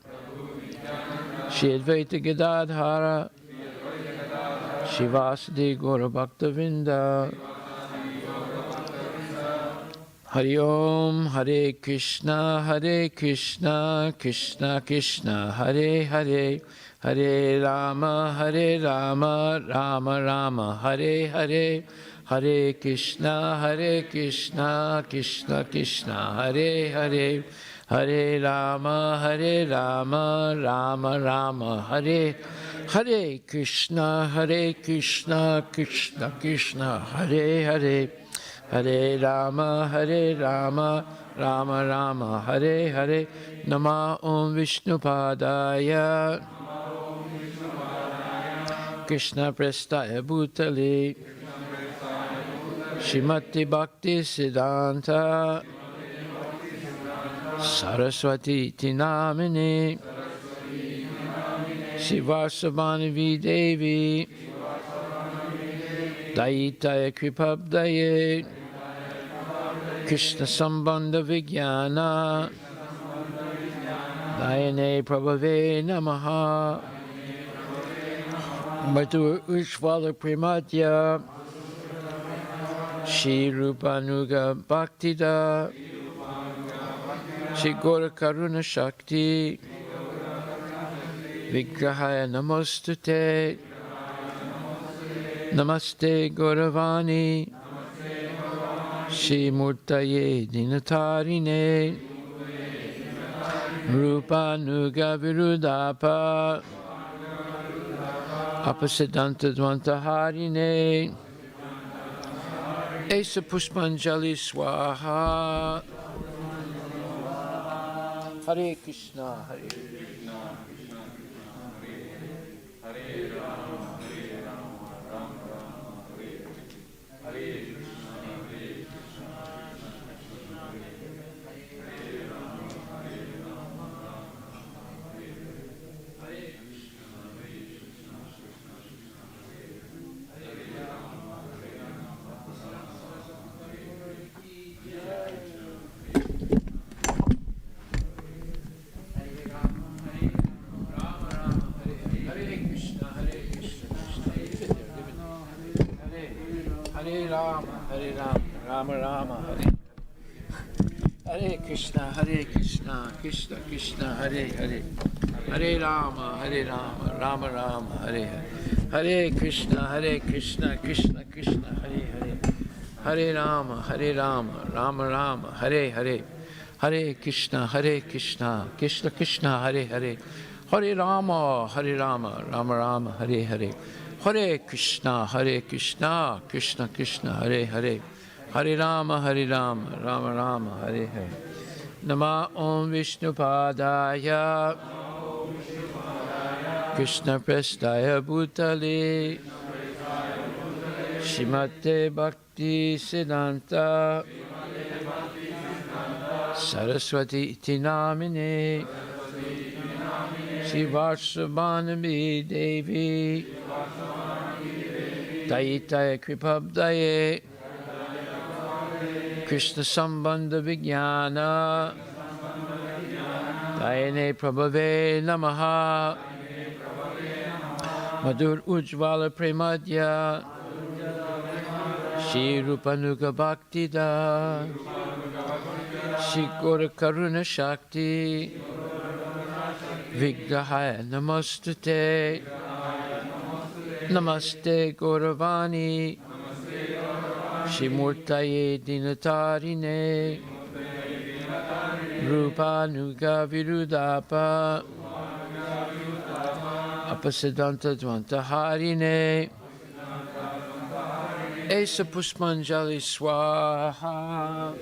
Shri Advaita Gadadhara Shivasadi Gaura Bhaktavinda. Hari Om, Hare Krishna, Krishna Krishna, Hare Hare, Hare Rama, Rama Rama, Hare Hare, Hare Krishna, Krishna Krishna, Hare Hare, Hare Rama, Rama Rama, Hare Hare Krishna, Krishna Krishna, Hare Hare. Hare Rama, Rama Rama, Hare Hare. Nama Om Vishnupadaya Krishna Prestaya Bhutale Shrimati Bhakti Siddhanta Saraswati Tinamini Shivasabhanavi Devi Daitaya Kripabdaye Krishna Sambandha Vijnana Dayane Prabhave Namaha Madhu Ushvala Primadya Shri Rupanuga Bhaktida Shri Gora Karuna Shakti Vigrahaya Namostute Namaste Gauravani Shri Murtaye Dinatarine Rupa Nuga Virudapa Apasiddhanta Dvantaharine Esa Pushpanjali Swaha. Hare Krishna, Hare Krishna. Rama Rama, Hare Hare Krishna, Krishna Krishna, Hare Hare, Hare Rama, Rama Rama, Hare Hare, Hare Krishna, Krishna Krishna, Hare Hare, Hare Rama, Rama Rama, Hare Hare, Hare Krishna, Krishna Krishna, Hare Hare, Hare Rama, Rama Rama, Hare Hare, Hare Krishna, Krishna Krishna, Hare Hare, Hare Rama, Rama Rama, Hare Hare. Nama Om Vishnu Padaya Krishna Prestaya Bhutale Shrimate Bhakti Siddhanta Saraswati Iti Namine Shivashabhanami Devi Daitaya Kripabdaye Krishna Sambandha Vijnana Dayane Prabhave Namaha Madhur Ujjvala Premadya Shri Rupanuga Bhaktida Shri Gora Karuna Shakti Vigrahaya Namostute Namaste Gauravani Shimurtaye Dinatarine Rupanuga Virudapa Apasiddhanta Dvantaharine Esa Pushpanjali Swaha.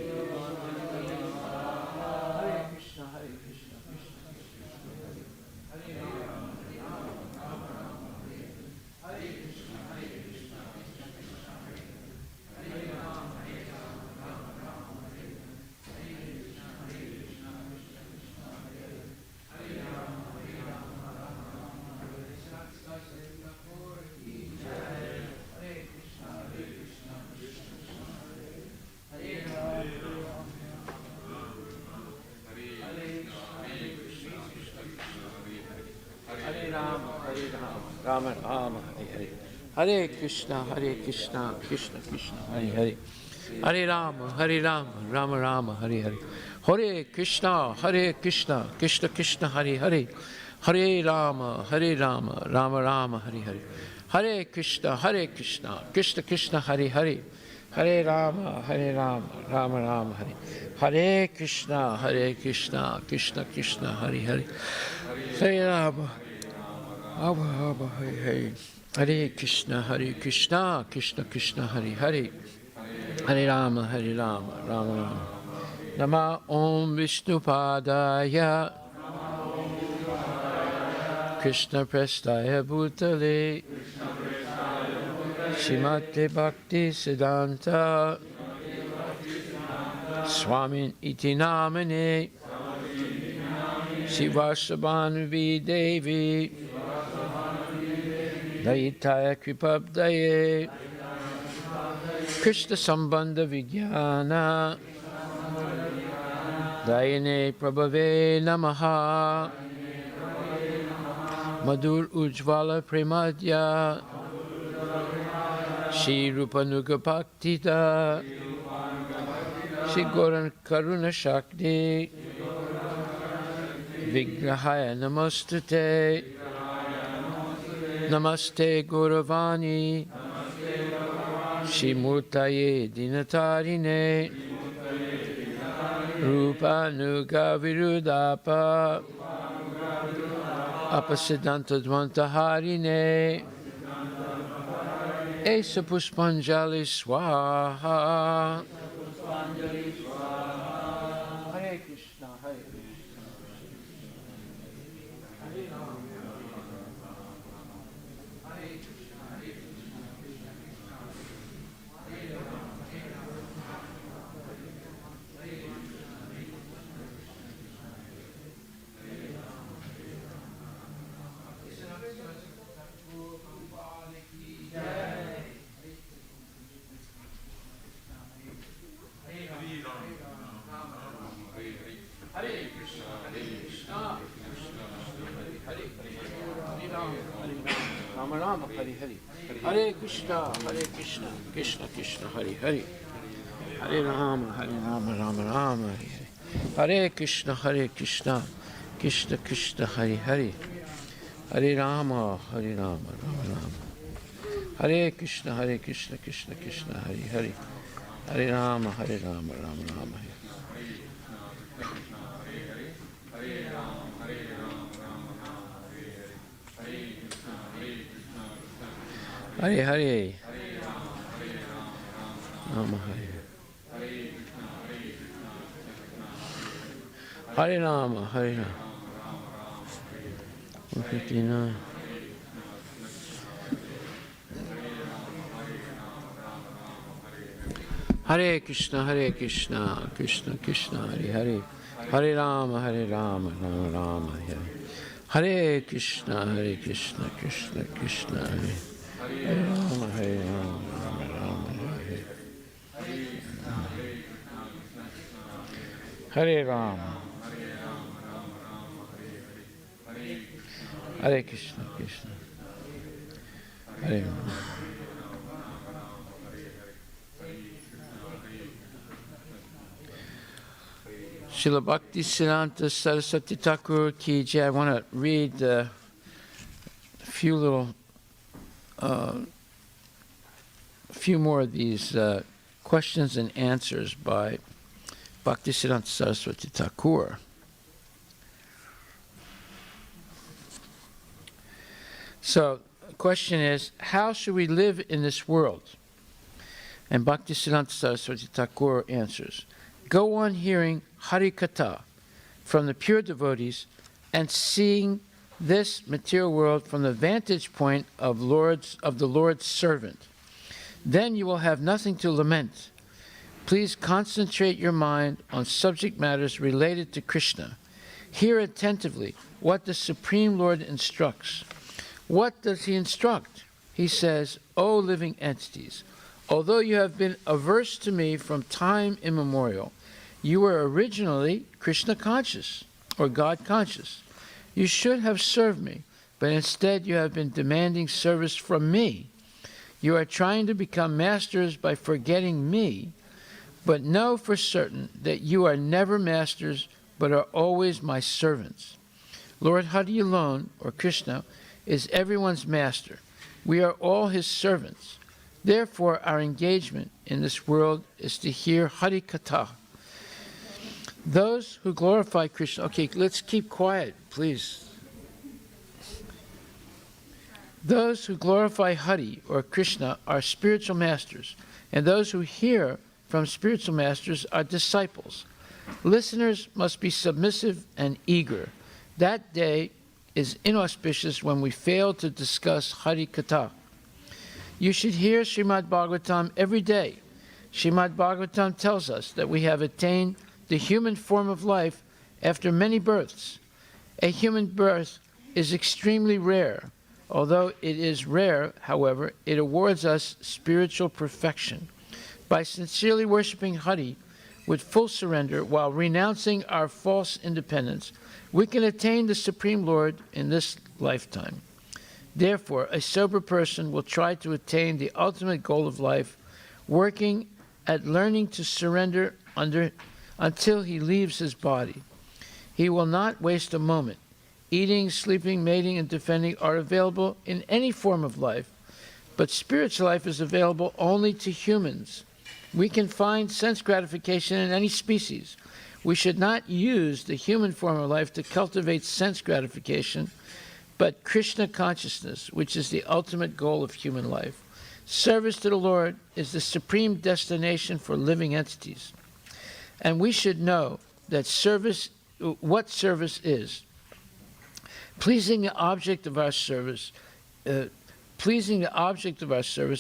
Rama Rama, Hare Hare, Hare Krishna, Krishna Krishna, Hare Hare, Hare Rama, Rama Rama, Hare Hare, Hare Krishna, Krishna Krishna, Hare Hare, Hare Rama, Rama Rama, Hare Hare, Hare Krishna, Krishna, Hare Hare, Hare Rama, Rama Rama, Hare Hare Krishna, Krishna Krishna, Hare Hare, Hare Rama. Hare Krishna, Krishna Krishna, Hare Hare, Hare Rama, Rama Rama. Nama Om Vishnu Padaya Krishna Prestaya Bhutale Shrimate Bhakti Siddhanta Swami Iti Namane Shivashabhanvi Devi Daitaya Kripabdaye Krishna Sambandha Vijnana Dayane Prabhave Namaha Madhur Ujjvala Premadya Shri Rupanuga Bhaktida Shri Goran Karuna Shakti Vigrahaya Namostute Namaste Gauravani Shimurtaye Dinatarine Rupanuga Virudapa Apasiddhanta Dvantaharine Esa Pushpanjali Swaha. Hare Krishna, Hare Rama Rama, Hare Hare, Hare Krishna, Krishna Krishna, Hare Hare, Hare Rama, Rama Rama, Hare Hare. Hare Krishna, Krishna Krishna, Hare Hare. Hare Rama, Rama Rama. Hare Krishna, Krishna Krishna, Hare Hare. Hare Rama, Rama Rama. Hare Hare. Rama Hare. Hare Rama, Hare Rama. 159. Hare Krishna, Krishna Krishna, Hare Hare. Hare Rama, Rama Rama, Hare Hare Krishna, Krishna Krishna, Hare Rama, Rama Rama, Hare Hare Rama. Hare Krishna, Krishna. Hare Rama. Srila Bhaktisiddhanta Saraswati Thakur Ki Jai. I want to read a few more of these questions and answers by Bhaktisiddhanta Saraswati Thakur. So, the question is, how should we live in this world? And Bhaktisiddhanta Saraswati Thakur answers, go on hearing Harikatha from the pure devotees and seeing this material world from the vantage point of the Lord's servant. Then you will have nothing to lament. Please concentrate your mind on subject matters related to Krishna. Hear attentively what the Supreme Lord instructs. What does he instruct? He says, O living entities, although you have been averse to me from time immemorial, you were originally Krishna conscious or God conscious. You should have served me, but instead you have been demanding service from me. You are trying to become masters by forgetting me, but know for certain that you are never masters, but are always my servants. Lord Hari alone, or Krishna, is everyone's master. We are all his servants. Therefore, our engagement in this world is to hear Hari Katha. Those who glorify Krishna... Okay, let's keep quiet, please. Those who glorify Hari, or Krishna, are spiritual masters, and those who hear from spiritual masters are disciples. Listeners must be submissive and eager. That day is inauspicious when we fail to discuss Hari Katha. You should hear Srimad Bhagavatam every day. Srimad Bhagavatam tells us that we have attained the human form of life after many births. A human birth is extremely rare. Although it is rare, however, it awards us spiritual perfection. By sincerely worshiping Hari with full surrender while renouncing our false independence, we can attain the Supreme Lord in this lifetime. Therefore, a sober person will try to attain the ultimate goal of life, working at learning to surrender until he leaves his body. He will not waste a moment. Eating, sleeping, mating, and defending are available in any form of life, but spiritual life is available only to humans. We can find sense gratification in any species. We should not use the human form of life to cultivate sense gratification, but Krishna consciousness, which is the ultimate goal of human life. Service to the Lord is the supreme destination for living entities. And we should know that what service is. Pleasing the object of our service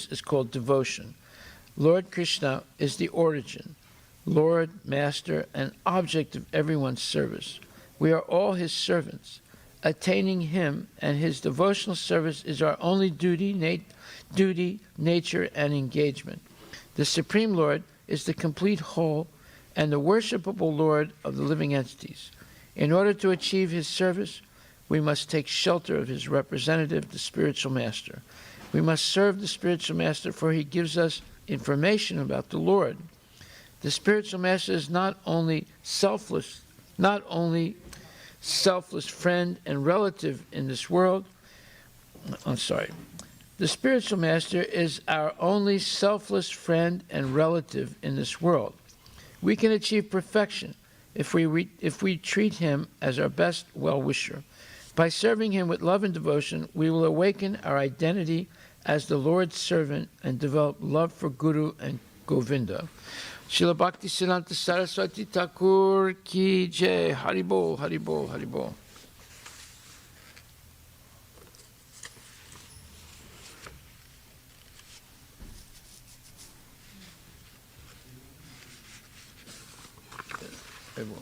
is called devotion. Lord Krishna is the origin, Lord, Master, and object of everyone's service. We are all his servants. Attaining him and his devotional service is our only duty, nature, and engagement. The Supreme Lord is the complete whole and the worshipable Lord of the living entities. In order to achieve his service, we must take shelter of his representative, the spiritual master. We must serve the spiritual master, for he gives us information about the Lord. The spiritual master is not only selfless friend and relative in this world. The spiritual master is our only selfless friend and relative in this world. We can achieve perfection if we treat him as our best well-wisher. By serving him with love and devotion, we will awaken our identity as the Lord's servant and develop love for Guru and Govinda. Srila Bhaktisiddhanta Saraswati Thakur ki jai. Haribol, Haribol, Haribol. Haribol.